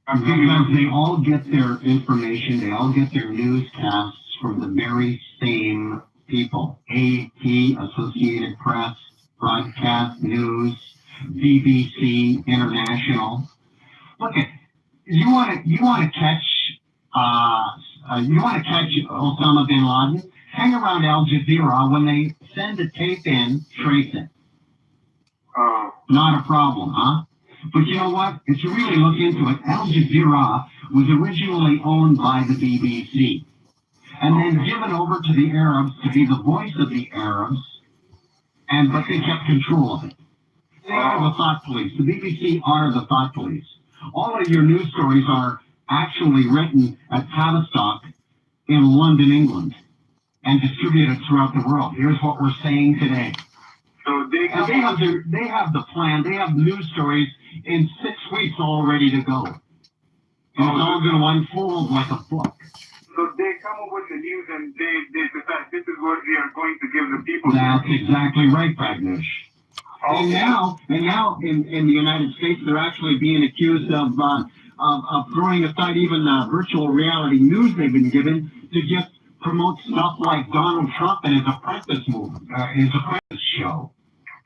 Because they all get their information, they all get their newscasts from the very same people. AP, Associated Press, Broadcast News, BBC, International. Look at, you want to catch Osama bin Laden? Hang around Al Jazeera. When they send a tape in, trace it. Not a problem, huh? But you know what? If you really look into it, Al Jazeera was originally owned by the BBC and then given over to the Arabs to be the voice of the Arabs, but they kept control of it. They are the thought police. The BBC are the thought police. All of your news stories are actually written at Tavistock in London, England, and distributed throughout the world. Here's what we're saying today. so they have the plan. They have news stories in 6 weeks all ready to go. And it's all going to unfold like a book. So they come up with the news and they decide this is what we are going to give the people. That's exactly right, Pragnesh. And now in the United States, they're actually being accused of throwing aside even virtual reality news they've been given to just promote stuff like Donald Trump and his apprentice movement, his apprentice show.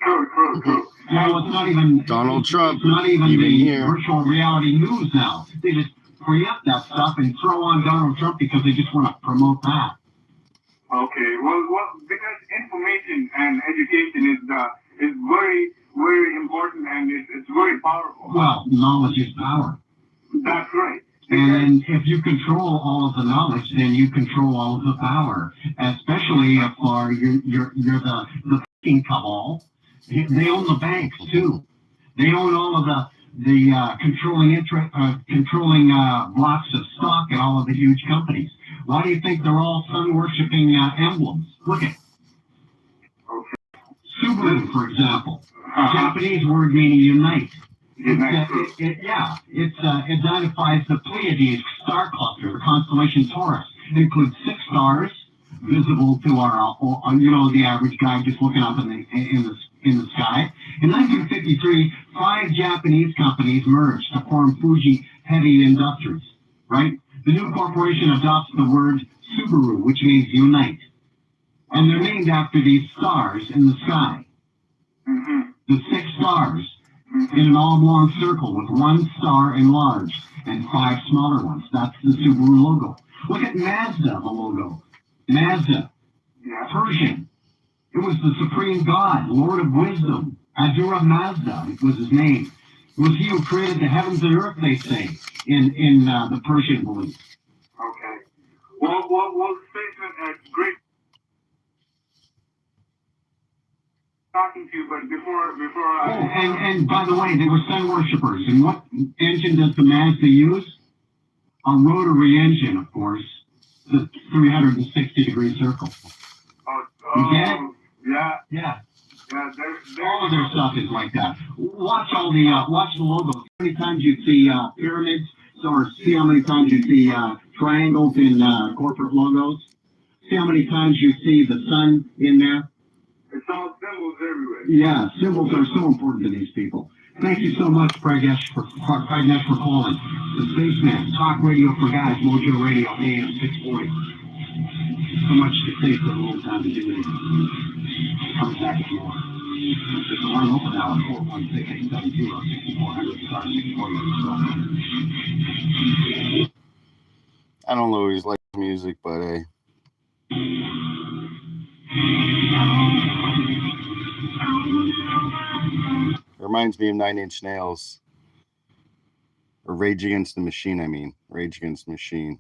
True. Now it's not even Donald Trump. It's not even the here. virtual reality news now. They just pre-up that stuff and throw on Donald Trump because they just want to promote that. Okay. Well, because information and education is very, very important and it's very powerful. Well, knowledge is power. That's right. And if you control all of the knowledge, then you control all of the power. Especially if you're the banking cabal. They own the banks too. They own all of the controlling blocks of stock in all of the huge companies. Why do you think they're all sun-worshipping emblems? Look at Subaru, for example. Japanese word meaning unite. It identifies the Pleiades star cluster, the constellation Taurus. It includes 6 stars visible to our, the average guy just looking up in the sky. In 1953, 5 Japanese companies merged to form Fuji Heavy Industries, right? The new corporation adopts the word Subaru, which means unite. And they're named after these stars in the sky. Mm-hmm. The 6 stars in an oblong circle with 1 star enlarged and 5 smaller ones. That's the Subaru logo. Look at Mazda, the logo. Mazda, Persian. It was the supreme god, Lord of Wisdom. Ahura Mazda was his name. It was he who created the heavens and earth, they say, in the Persian belief. Okay. Well, Spaceman, great talking to you, but before and by the way, they were sun worshippers. And what engine does the Mazda use? A rotary engine, of course. The 360-degree circle. You get it? Yeah. All of their stuff is like that. Watch the logos. How many times you see pyramids, or see how many times you see triangles in corporate logos? See how many times you see the sun in there? It's all symbols everywhere. Yeah, symbols are so important to these people. Thank you so much, Pragnesh, for calling. The Spaceman, Talk Radio for Guys, Mojo Radio, AM 640. So much to say for a long time to do it. Come back tomorrow. There's a line open now at 416-870-6400, I don't always like music, but hey. It reminds me of 9 Inch Nails. Or Rage Against the Machine, I mean. Rage Against the Machine.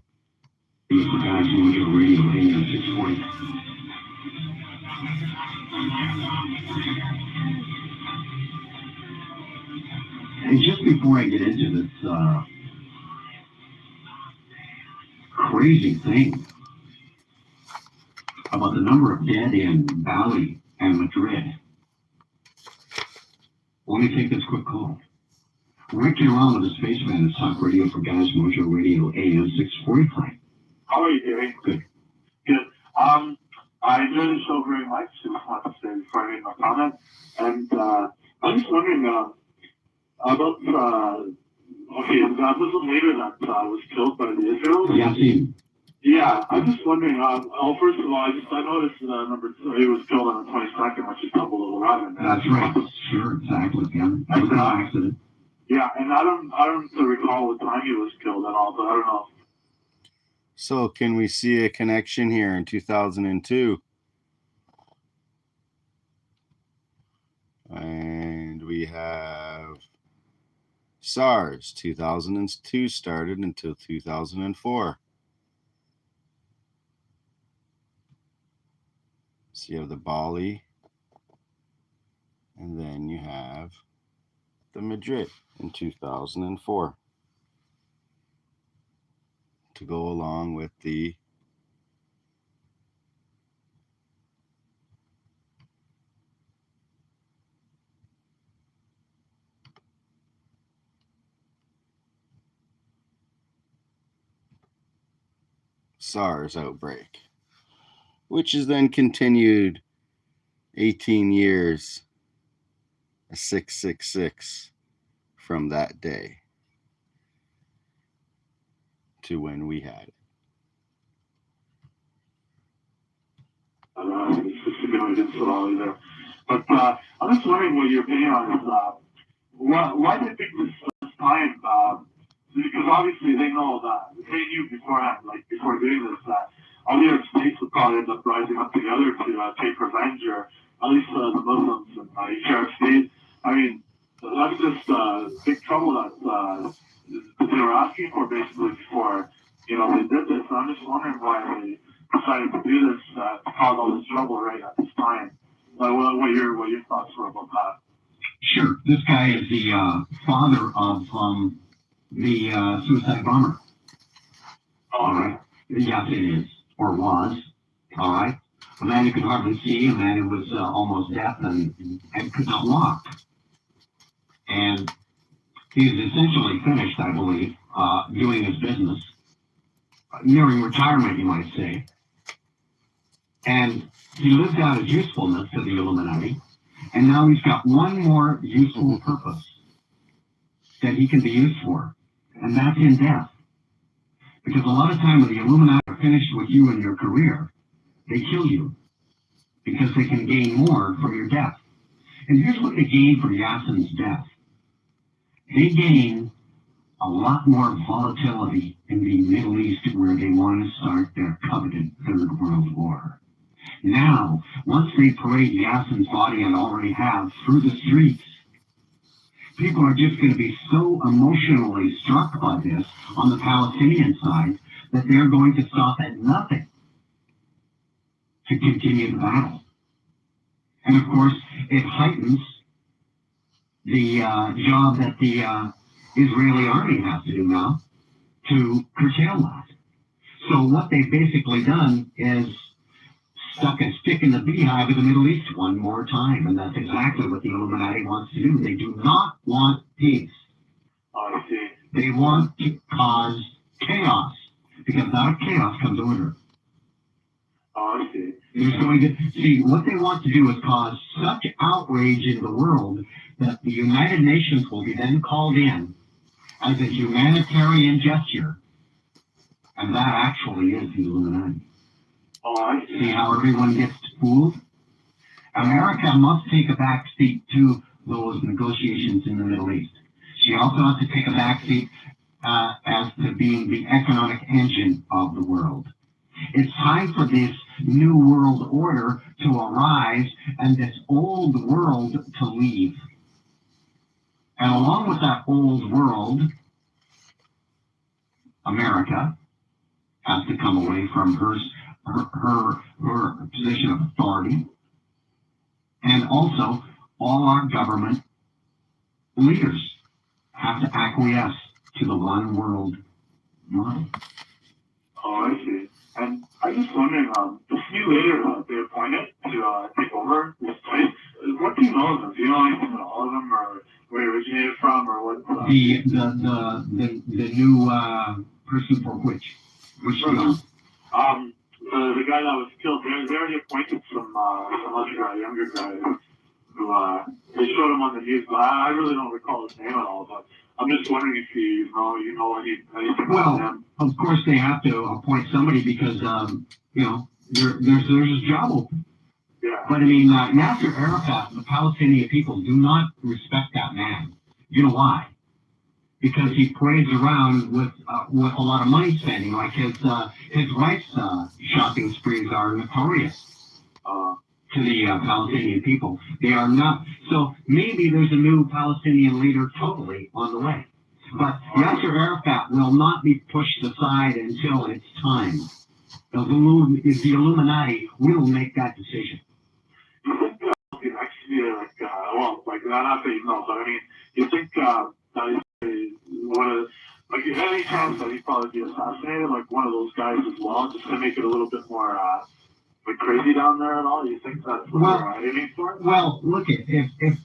And just before I get into this crazy thing about the number of dead in Bali and Madrid, let me take this quick call. Rick, you're on with the Spaceman. It's Talk Radio for Guys, Mojo Radio, AM 645. How are you doing? Good. Good. I enjoy the show very much. Just want to say before I make my comment. And I'm just wondering about this leader that was killed by the Israelis. Yasin. Yeah, I'm just wondering. First of all, I noticed number 2, he was killed on the 22nd, which is double 11. That's right. Sure, exactly. Yeah. That was an accident. Yeah, and I don't recall what time he was killed at all, but I don't know. So can we see a connection here in 2002? And we have SARS, 2002 started until 2004. So you have the Bali, and then you have the Madrid in 2004 to go along with the SARS outbreak, which is then continued 18 years, a 666 from that day to when we had it. I don't know, it's just significant at all either. But I'm just wondering what your opinion on is. Why do you think this time? Because obviously they know that they knew beforehand, like before doing this, that all the other states would probably end up rising up together to take revenge, or at least the Muslims and each Arab state. I mean, that's just big trouble that they were asking for basically before they did this. So I'm just wondering why they decided to do this to cause all this trouble right at this time. What your thoughts were about that? Sure. This guy is the father of the suicide bomber. All right. Yes, it is, or was. All right. A man who could hardly see, a man who was almost deaf and could not walk. And he's essentially finished, I believe, doing his business, nearing retirement, you might say. And he lived out his usefulness to the Illuminati, and now he's got one more useful purpose that he can be used for, and that's in death. Because a lot of time when the Illuminati are finished with you and your career, they kill you because they can gain more from your death. And here's what they gain from Yasin's death. They gain a lot more volatility in the Middle East, where they want to start their coveted Third World War. Now, once they parade Yasin's body, and already have, through the streets, people are just going to be so emotionally struck by this on the Palestinian side that they're going to stop at nothing to continue the battle. And of course, it heightens the job that the Israeli army has to do now to curtail that. So what they've basically done is stuck a stick in the beehive of the Middle East one more time, and that's exactly what the Illuminati wants to do. They do not want peace. I see. They want to cause chaos, because out of chaos comes order. I see. There's going to see what they want to do is cause such outrage in the world that the United Nations will be then called in as a humanitarian gesture, and that actually is the Illuminati. Oh, I see. See how everyone gets fooled? America must take a back seat to those negotiations in the Middle East. She also has to take a back seat as to being the economic engine of the world. It's time for this new world order to arise and this old world to leave. And along with that old world, America has to come away from her position of authority. And also, all our government leaders have to acquiesce to the one world model. Oh, I see. And I'm just wondering, the few leaders they appointed to take over this place, what do you know of them? Do you know anything about all of them, or where they originated from, or what? The new person for which one? The guy that was killed, they already appointed some other guy, younger guy, who they showed him on the news, but I really don't recall his name at all. But I'm just wondering if you know anything about them. Of course they have to appoint somebody because there's a job open. Yeah. But I mean, Nasser Arafat, the Palestinian people do not respect that man. You know why? Because he parades around with a lot of money spending, like his wife's shopping sprees are notorious to the Palestinian people. They are not. So maybe there's a new Palestinian leader totally on the way. But Yasser Arafat will not be pushed aside until it's time. The Illuminati will make that decision. You think actually, not that you know, but I mean, you think that is any chance that he'd probably be assassinated, like one of those guys as well, just to make it a little bit more crazy down there and all? You think that's what they're aiming for? Well, look, if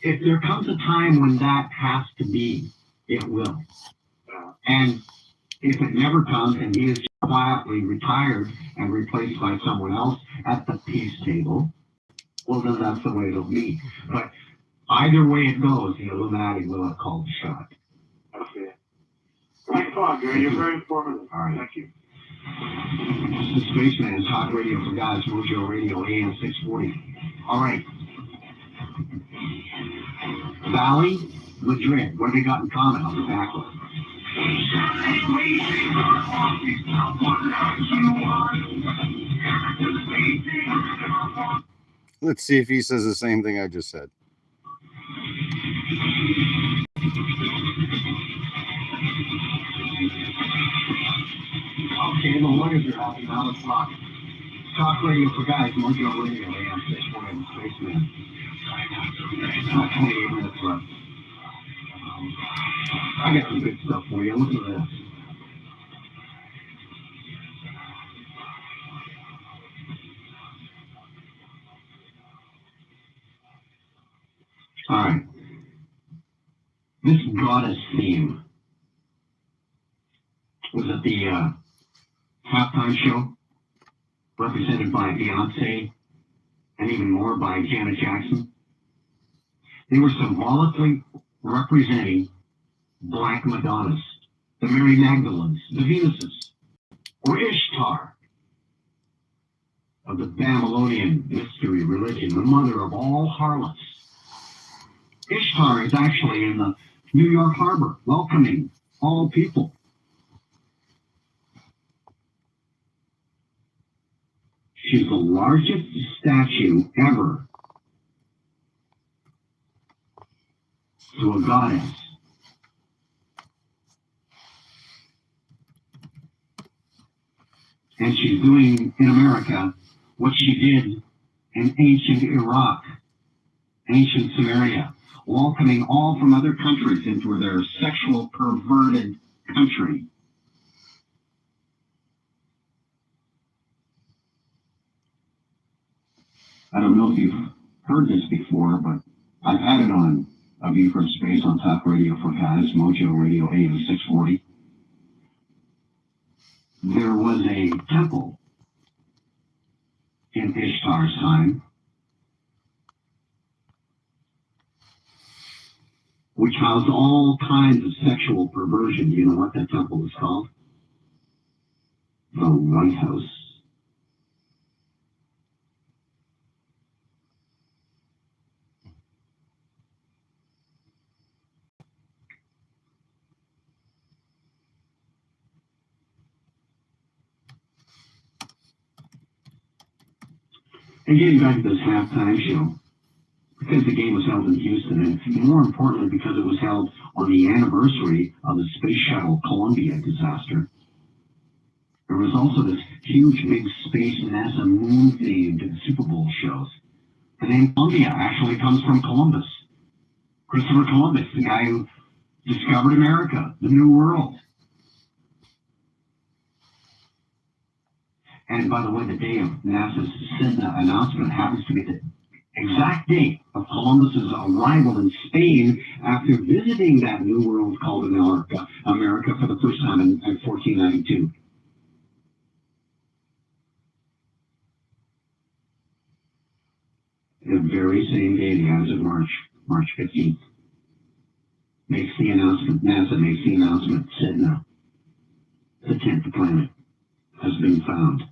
there comes a time when that has to be, it will. Yeah. And if it never comes and he is quietly retired and replaced by someone else at the peace table, well, then that's the way it'll be. But either way it goes, the Illuminati will have called the shot. Okay. Thanks a lot, Gary. You're very informative. All right. Thank you. This is Spaceman, Talk Radio for Guys, Mojo Radio, AM 640. All right. Valley, Madrid. What have they got in common? I'll be back with it. Let's see if he says the same thing I just said. Okay, the lawyers are happy now. It's locked. Talk Radio for Guys, Mojo Radio, AM 640, Spaceman. 28 minutes left. I got some good stuff for you. Listen to this. All right. This goddess theme was at the halftime show, represented by Beyonce and even more by Janet Jackson. They were symbolically representing Black Madonnas, the Mary Magdalenes, the Venuses, or Ishtar of the Babylonian mystery religion, the mother of all harlots. Ishtar is actually in the New York Harbor, welcoming all people. She's the largest statue ever to a goddess. And she's doing in America what she did in ancient Iraq, ancient Samaria, welcoming all from other countries into their sexual perverted country. I don't know if you've heard this before, but I've had it on A View from Space on Talk Radio for Guys, Mojo Radio AM 640. There was a temple in Ishtar's time which housed all kinds of sexual perversion. Do you know what that temple is called? The White House. And getting back to this halftime show, because the game was held in Houston, and more importantly, because it was held on the anniversary of the Space Shuttle Columbia disaster, there was also this huge, big space NASA moon-themed Super Bowl shows. The name Columbia actually comes from Columbus. Christopher Columbus, the guy who discovered America, the New World. And by the way, the day of NASA's announcement happens to be the exact date of Columbus's arrival in Spain after visiting that New World called America for the first time in 1492. The very same day, the end of March 15th, makes the announcement, NASA makes the announcement, Sedna, the 10th planet, has been found.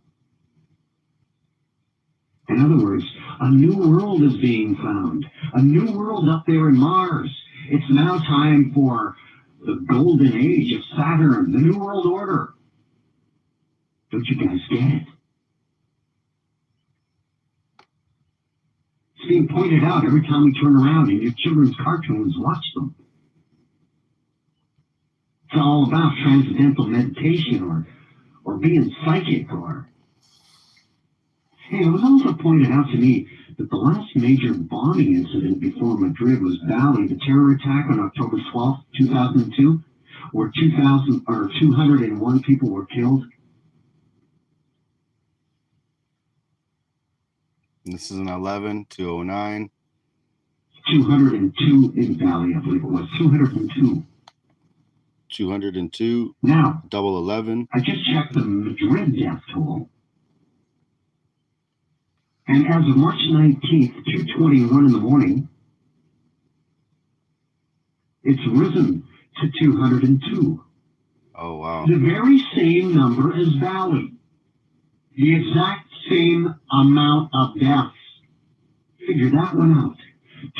In other words, a new world is being found. A new world up there in Mars. It's now time for the golden age of Saturn, the New World Order. Don't you guys get it? It's being pointed out every time we turn around and your children's cartoons, watch them. It's all about transcendental meditation or being psychic or... Hey, it was also pointed out to me that the last major bombing incident before Madrid was Bali, the terror attack on October 12th, 2002, where 201 people were killed. This is an 11-209. 202 in Bali, I believe it was. 202. 202. Now, double 11. I just checked the Madrid death toll. And as of March 19th, 2:21 in the morning, it's risen to 202. Oh, wow. The very same number as Bali. The exact same amount of deaths. Figure that one out.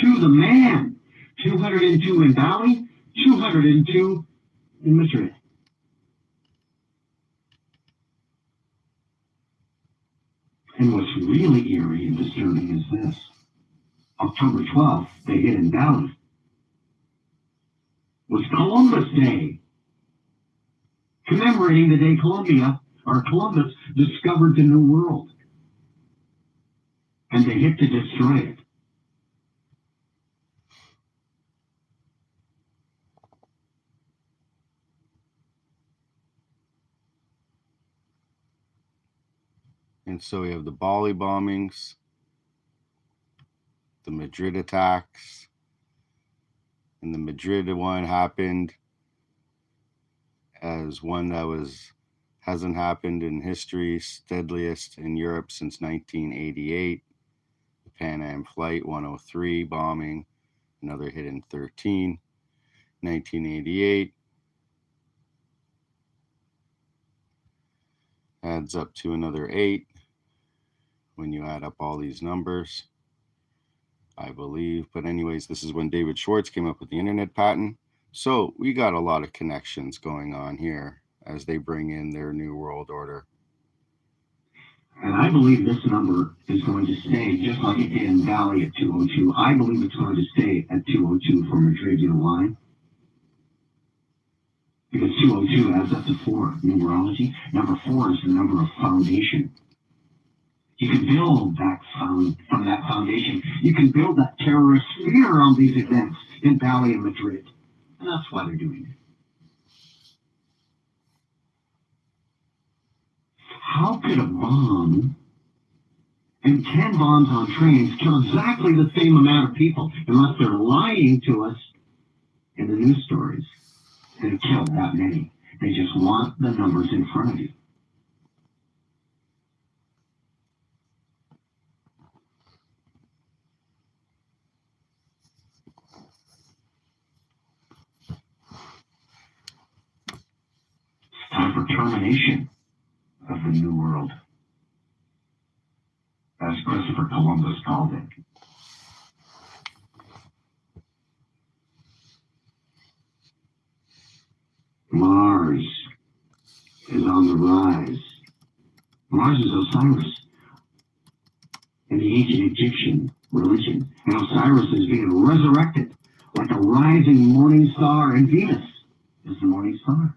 To the man. 202 in Bali, 202 in Madrid. And what's really eerie and disturbing is this. October 12th, they hit in Bali, was Columbus Day, commemorating the day Columbus discovered the New World. And they hit to destroy it. And so we have the Bali bombings, the Madrid attacks, and the Madrid one happened as one that hasn't happened in history, deadliest in Europe since 1988. The Pan Am Flight 103 bombing, another hit in 1988. Adds up to another 8 when you add up all these numbers, I believe. But anyways, this is when David Schwartz came up with the internet patent. So we got a lot of connections going on here as they bring in their New World Order. And I believe this number is going to stay just like it did in Bali at 202. I believe it's going to stay at 202 for Madrid. You know why? Because 202 adds up to 4, numerology. Number 4 is the number of foundation. You can build that from that foundation. You can build that terrorist fear around these events in Bali and Madrid. And that's why they're doing it. How could a bomb and 10 bombs on trains kill exactly the same amount of people unless they're lying to us in the news stories? They've killed that many. They just want the numbers in front of you. It's time for termination of the New World, as Christopher Columbus called it. Mars is on the rise. Mars is Osiris. in the ancient Egyptian religion, and Osiris is being resurrected like a rising morning star, and Venus is the morning star.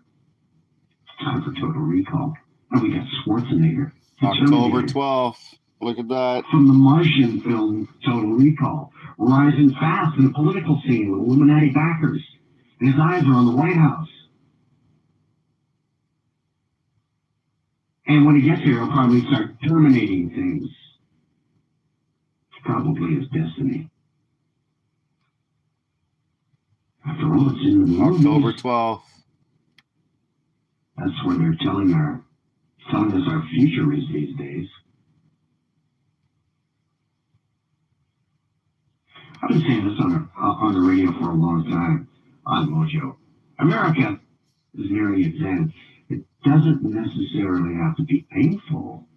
Time for total recall. And we got Schwarzenegger. October 12th. Look at that. From the Martian film Total Recall, rising fast in the political scene with Illuminati backers. And his eyes are on the White House. And when he gets here, he'll probably start terminating things. It's probably his destiny. After all, it's in the movies. October 12th. That's where they're telling us our future is these days. I've been saying this on the radio for a long time on Mojo. America is nearing its end. It doesn't necessarily have to be painful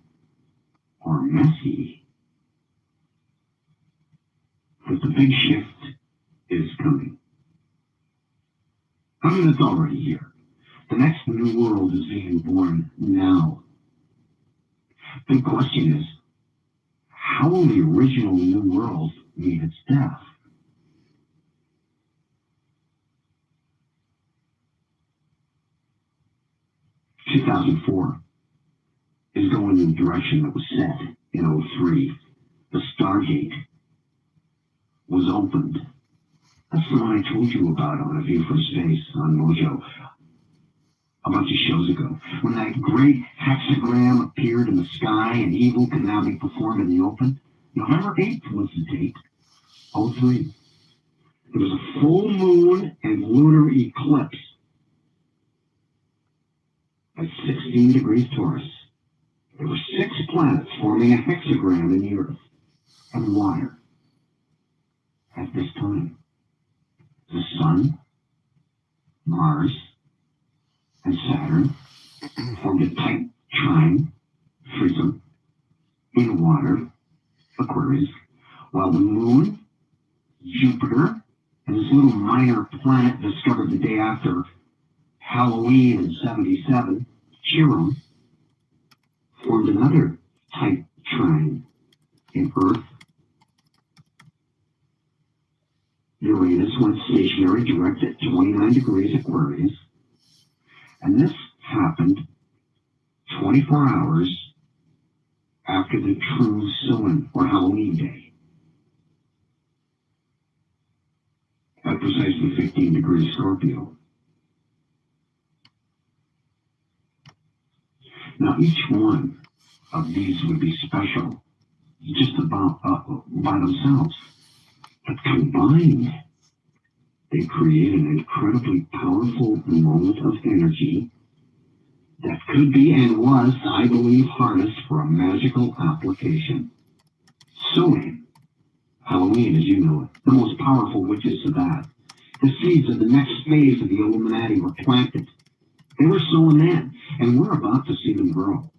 or messy, but the big shift is coming. I mean, it's already here. The next new world is being born now. The question is, how will the original new world meet its death? In 2004 is going in the direction that was set in 2003. The Stargate was opened. That's the one I told you about on A View from Space on Mojo a bunch of shows ago, when that great hexagram appeared in the sky and evil can now be performed in the open. November 8th was the date, 2003. There was a full moon and lunar eclipse at 16 degrees Taurus. There were 6 planets forming a hexagram in the Earth and water at this time. The Sun, Mars, and Saturn formed a tight trine, prism, in water, Aquarius, while the Moon, Jupiter, and this little minor planet discovered the day after Halloween in 77, Chiron, formed another tight trine in Earth. Uranus went stationary direct at 29 degrees Aquarius. And this happened 24 hours after the true Samhain, or Halloween day, at precisely 15 degrees Scorpio. Now, each one of these would be special just about by themselves. But combined, they create an incredibly powerful moment of energy that could be and was, I believe, harnessed for a magical application. Sowing, Halloween as you know it, the most powerful witches of that. The seeds of the next phase of the Illuminati were planted. They were sown then, and we're about to see them grow.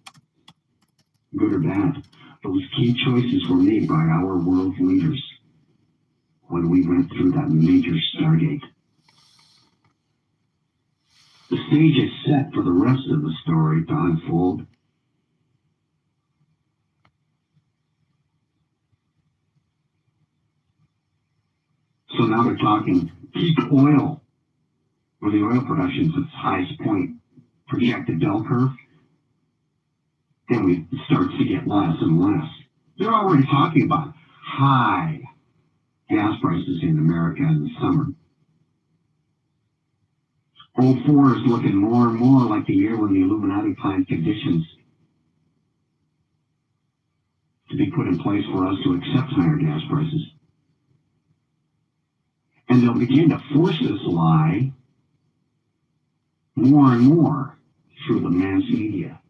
Good or bad, those key choices were made by our world leaders when we went through that major Stargate. The stage is set for the rest of the story to unfold. So now we're talking peak oil, where the oil production's at its highest point, projected bell curve. Then it starts to get less and less. They're already talking about high gas prices in America in the summer. 2004 is looking more and more like the year when the Illuminati planned conditions to be put in place for us to accept higher gas prices. And they'll begin to force this lie more and more through the mass media.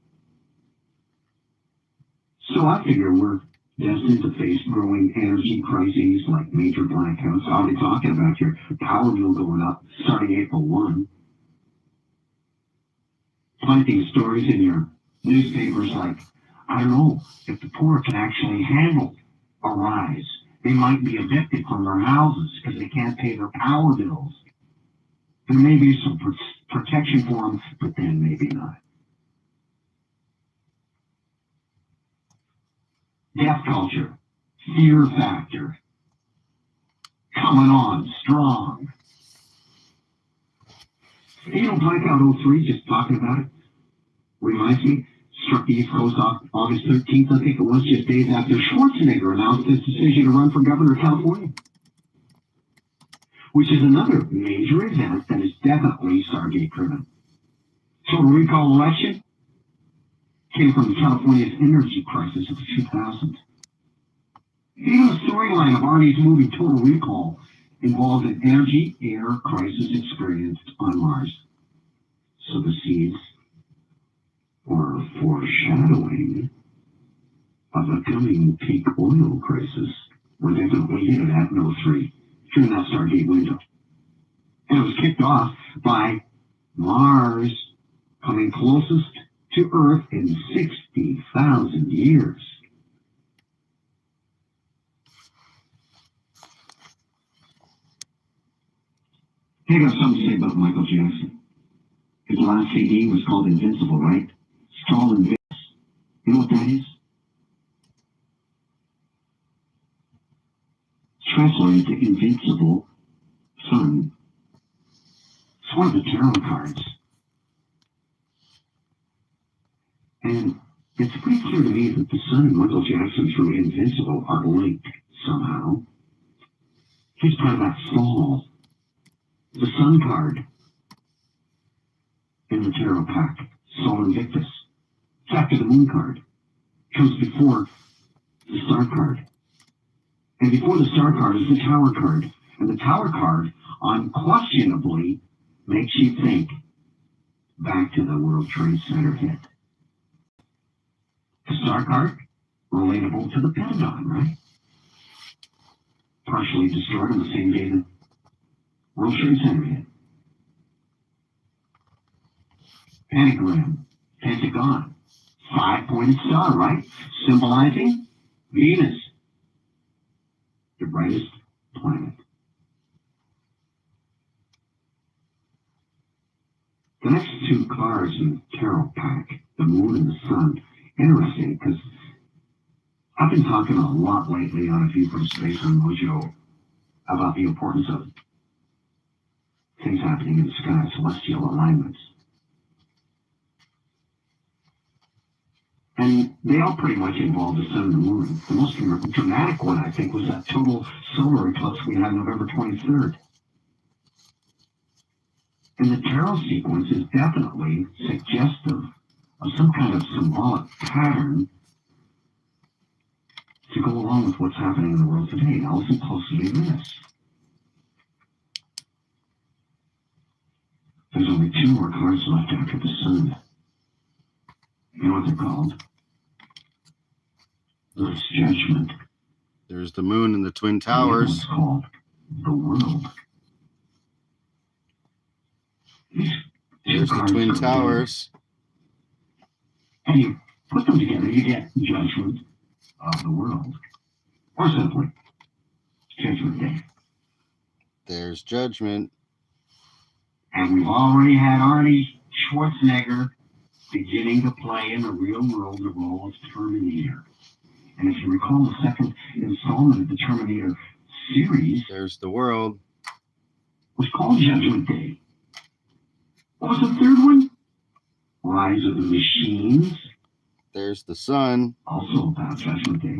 So I figure we're destined to face growing energy crises like major blackouts. Already talking about your power bill going up starting April 1. Planting stories in your newspapers like, I don't know if the poor can actually handle a rise. They might be evicted from their houses because they can't pay their power bills. There may be some protection for them, but then maybe not. Death culture. Fear factor. Coming on strong. Blackout 03, just talking about it, reminds me, struck the East Coast off August 13th, I think it was, just days after Schwarzenegger announced his decision to run for governor of California. Which is another major event that is definitely Stargate-driven. Total recall election came from California's energy crisis of 2000. Even the storyline of Arnie's movie Total Recall involved an energy air crisis experienced on Mars. So the seeds were foreshadowing of a coming peak oil crisis were definitely hinted at in 03 during that Stargate window. And it was kicked off by Mars coming closest to Earth in 60,000 years. I got something to say about Michael Jackson. His last CD was called Invincible, right? Skull and Vince. You know what that is? It's translated to Invincible Sun. It's one of the tarot cards. And it's pretty clear to me that the sun and Michael Jackson through Invincible are linked somehow. He's part of that fall. The sun card in the tarot pack, Sol Invictus. It's after the moon card. It comes before the star card. And before the star card is the tower card. And the tower card unquestionably makes you think back to the World Trade Center hit. The star card, relatable to the Pentagon, right? Partially destroyed on the same day the World Trade Center hit. Pentagram, Pentagon, 5-pointed star, right? Symbolizing Venus, the brightest planet. The next two cards in the tarot pack, the moon and the sun, interesting because I've been talking a lot lately on A View from Space on Mojo about the importance of things happening in the sky, celestial alignments. And they all pretty much involve the sun and the moon. The most dramatic one, I think, was that total solar eclipse we had November 23rd. And the tarot sequence is definitely suggestive of some kind of symbolic pattern to go along with what's happening in the world today. Now listen closely to this. There's only two more cards left after the sun. You know what they're called? There's Judgment. There's the moon and the Twin Towers. It's called The World. There's the Twin Towers. And you put them together, you get Judgment of the World. Or simply, Judgment Day. There's Judgment. And we've already had Arnie Schwarzenegger beginning to play in the real world the role of Terminator. And if you recall the second installment of the Terminator series, there's the world, was called Judgment Day. What was the third one? Rise of the Machines. There's the sun. Also about Judgment Day.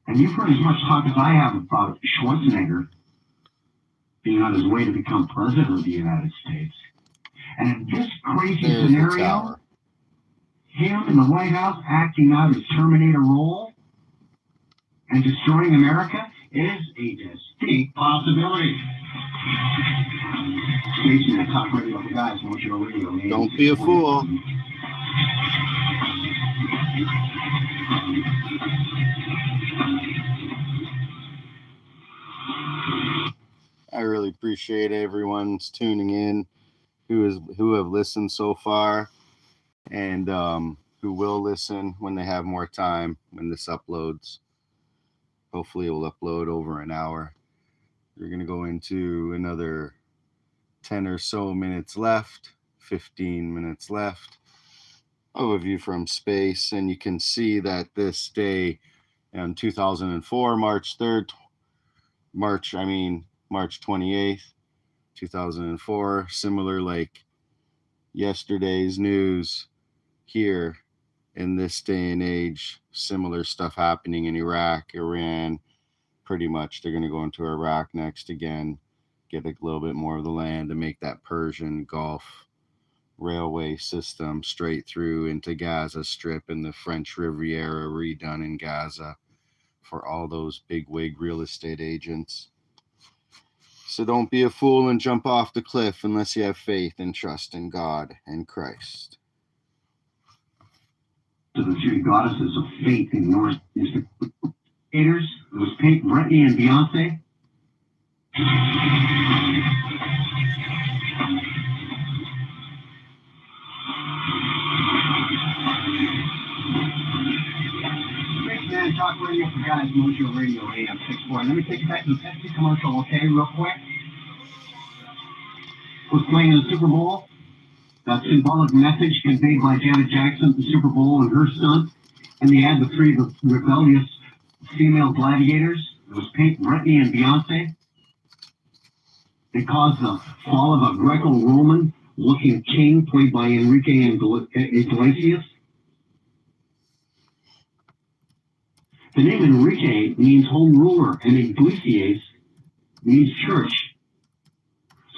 And you've heard as much talk as I have about Schwarzenegger being on his way to become president of the United States. And in this crazy scenario, him in the White House acting out his Terminator role and destroying America is a distinct possibility. Station at Top Radio for Guys, Mojo Radio. Don't be a fool. I really appreciate everyone's tuning in who have listened so far, and who will listen when they have more time when this uploads. Hopefully it will upload over an hour. We're going to go into another 10 or so minutes left, 15 minutes left of A View from Space, and you can see that this day And 2004, March 28th, 2004, similar like yesterday's news here in this day and age, similar stuff happening in Iraq, Iran. Pretty much they're going to go into Iraq next again, get a little bit more of the land and make that Persian Gulf railway system straight through into Gaza Strip and the French Riviera redone in Gaza for all those bigwig real estate agents. So don't be a fool and jump off the cliff unless you have faith and trust in God and Christ. To the three goddesses of faith in Norse creators, it was Pink, Britney, and Beyonce. SPACEMAN Talk Radio for Guys, Mojo Radio, AM 64. Let me take you back to the Pepsi commercial, okay, real quick. Was playing in the Super Bowl. That symbolic message conveyed by Janet Jackson at the Super Bowl and her son. And they had the three rebellious female gladiators. It was Pink, Britney, and Beyonce. They caused the fall of a Greco-Roman looking king played by Enrique Iglesias. The name Enrique means home ruler, and Iglesias means church.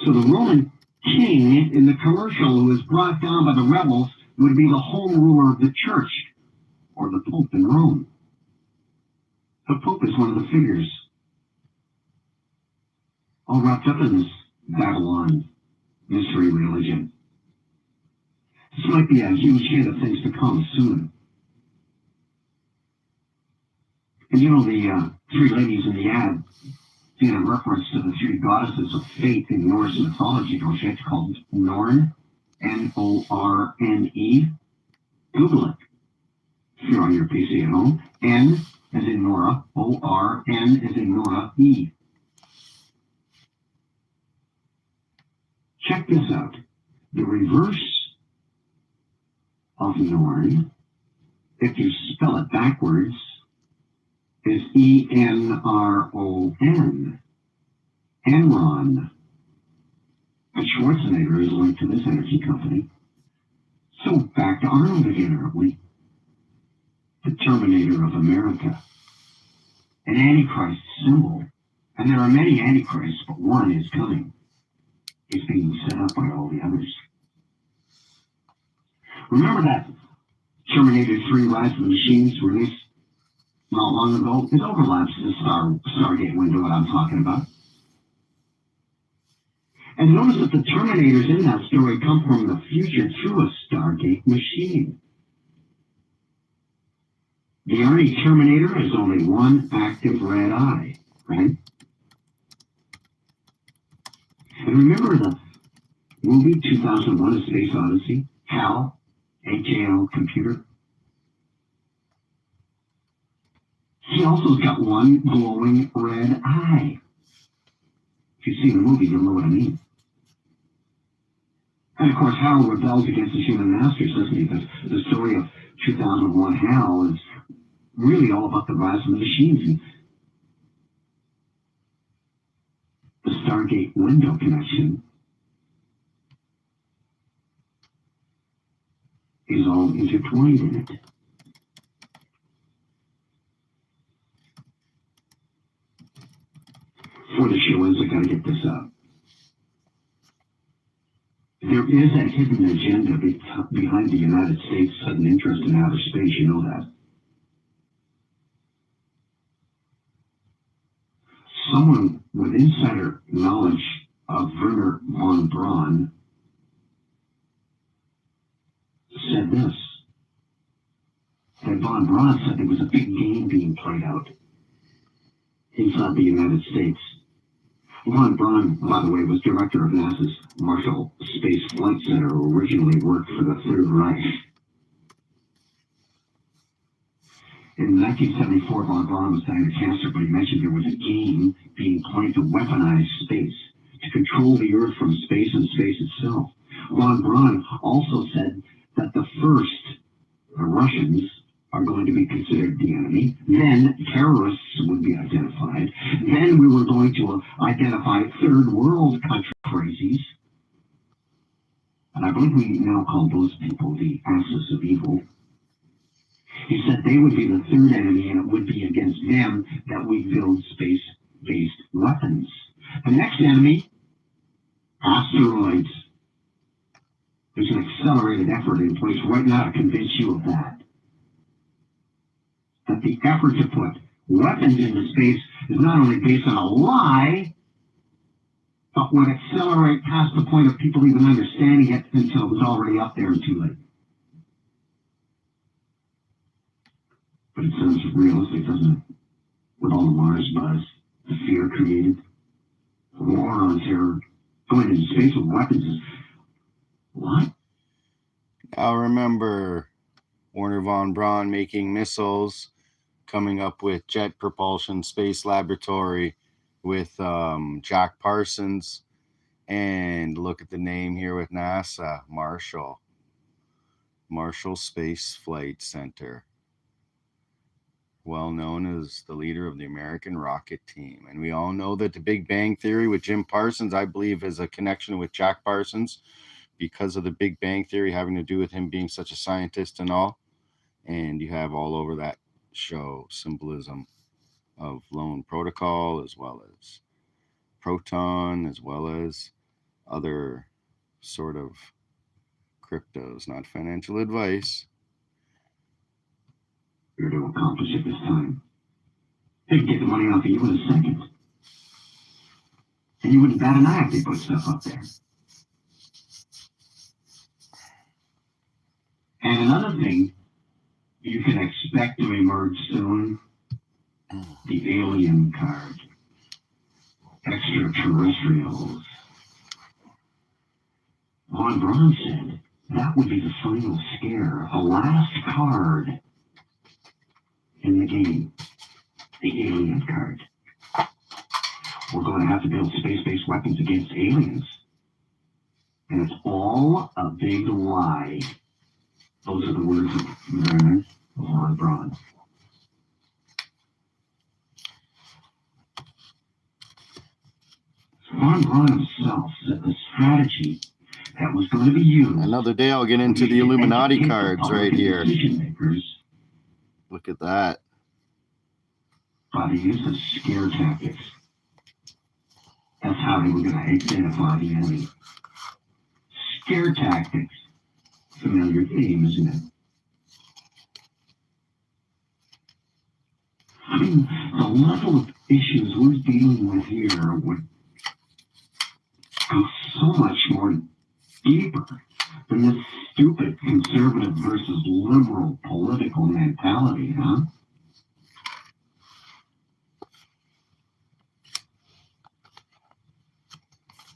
So the Roman king in the commercial who was brought down by the rebels would be the home ruler of the church, or the Pope in Rome. The Pope is one of the figures, all wrapped up in this Babylon mystery religion. This might be a huge hint of things to come soon. And you know, the three ladies in the ad, in reference to the three goddesses of faith in Norse mythology, don't you? It's called Norn, N-O-R-N-E. Google it if you're on your PC at home. N as in Nora, O-R-N as in Nora, E. Check this out. The reverse of Norn, if you spell it backwards, is E-N-R-O-N. Enron. But Schwarzenegger is linked to this energy company. So back to Arnold again, aren't we? The Terminator of America. An Antichrist symbol. And there are many Antichrists, but one is coming. It's being set up by all the others. Remember that Terminator 3 Rise of the Machines released not long ago? It overlaps the Stargate window that I'm talking about. And notice that the Terminators in that story come from the future through a Stargate machine. The Arnie Terminator has only one active red eye, right? And remember the movie 2001: A Space Odyssey? HAL, H-A-L computer? He also's got one glowing red eye. If you see the movie, you'll know what I mean. And of course, HAL rebels against his human masters, doesn't he? Because the story of 2001 HAL is really all about the rise of the machines. And the Stargate window connection is all intertwined in it. For the show is, I gotta get this up. There is a hidden agenda behind the United States' sudden interest in outer space, you know that. Someone with insider knowledge of Werner von Braun said this. That von Braun said there was a big game being played out inside the United States. Von Braun, by the way, was director of NASA's Marshall Space Flight Center, who originally worked for the Third Reich. In 1974, von Braun was dying of cancer, but he mentioned there was a game being played to weaponize space, to control the Earth from space and space itself. Von Braun also said that the Russians, are going to be be considered the enemy. Then terrorists would be identified. Then we were going to identify third world country crazies. And I believe we now call those people the axis of evil. He said they would be the third enemy, and it would be against them that we build space-based weapons. The next enemy, asteroids. There's an accelerated effort in place right now to convince you of that. That the effort to put weapons into space is not only based on a lie, but would accelerate past the point of people even understanding it until it was already up there and too late. But it sounds realistic, doesn't it? With all the Mars buzz, the fear created, the war on terror, going into space with weapons is what? I remember Werner von Braun making missiles, coming up with Jet Propulsion Space Laboratory with Jack Parsons, and look at the name here with NASA, Marshall Space Flight Center, well known as the leader of the American rocket team. And we all know that the Big Bang Theory with Jim Parsons, I believe, is a connection with Jack Parsons because of the Big Bang Theory having to do with him being such a scientist and all. And you have all over that show symbolism of Lone Protocol, as well as Proton, as well as other sort of cryptos. Not financial advice. We're to accomplish it this time. They can get the money off of you in a second. And you wouldn't bat an eye if they put stuff up there. And another thing you can expect to emerge soon, the alien card. Extraterrestrials. Von Braun said that would be the final scare, the last card in the game, the alien card. We're going to have to build space-based weapons against aliens. And it's all a big lie. Those are the words of Werner von Braun. Von Braun himself said the strategy that was going to be used. Another day I'll get into the Illuminati cards right here. Look at that. By the use of scare tactics. That's how they were going to identify the enemy. Scare tactics. Familiar theme, isn't it? I mean, the level of issues we're dealing with here would go so much more deeper than this stupid conservative versus liberal political mentality, huh?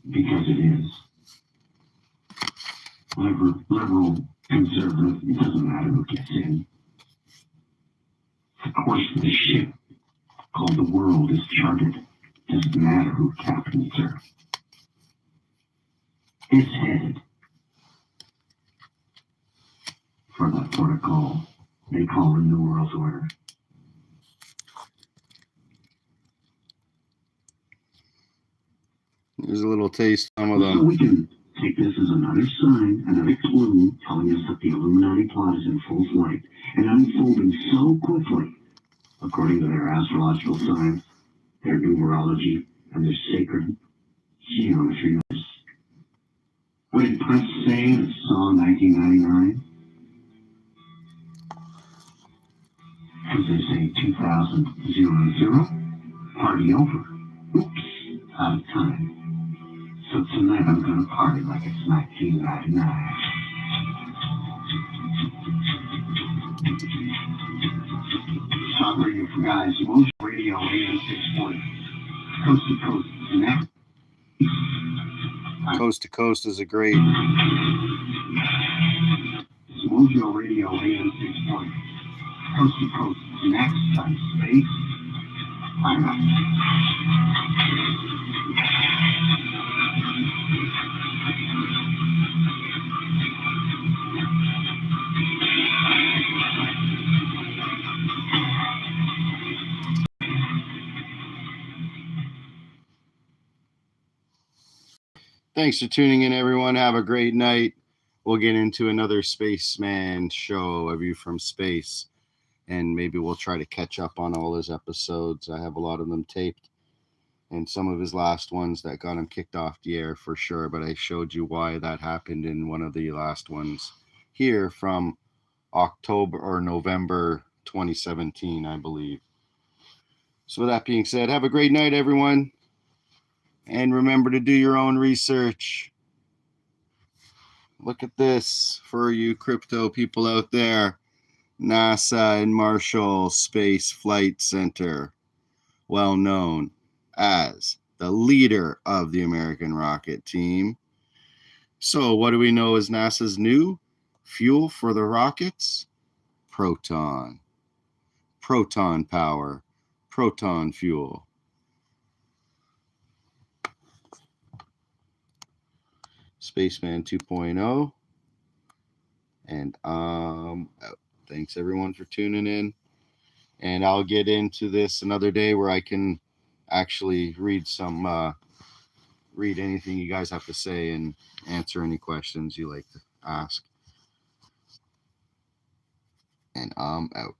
Because it is. Liberal, conservative, it doesn't matter who gets in. Of course, the ship called the world is charted. Doesn't matter who captains her. It's headed for that protocol they call the New World Order. There's a little taste of some of So them. we can take this as another sign, another clue telling us that the Illuminati plot is in full flight and unfolding so quickly, according to their astrological signs, their numerology, and their sacred geometry. What did Prince say in his song 1999? As they say 2000, party over. Oops, out of time. So tonight I'm gonna party like it's 1999. Talk radio for guys. Mojo Radio AM 640. Coast to coast. Next. Coast to Coast is a great. Mojo Radio AM 640. Coast to coast. Next time space. I'm out. Thanks for tuning in, everyone. Have a great night. We'll get into another Spaceman show, A View from Space, and maybe we'll try to catch up on all his episodes. I have a lot of them taped, and some of his last ones that got him kicked off the air for sure, but I showed you why that happened in one of the last ones here from October or November 2017, I believe. So with that being said, have a great night, everyone. And remember to do your own research. Look at this for you crypto people out there. NASA and Marshall Space Flight Center, well known as the leader of the American rocket team. So what do we know is NASA's new fuel for the rockets? Proton. Proton power. Proton fuel. Spaceman 2.0. And thanks everyone for tuning in. And I'll get into this another day where I can actually read anything you guys have to say and answer any questions you like to ask. And I'm out.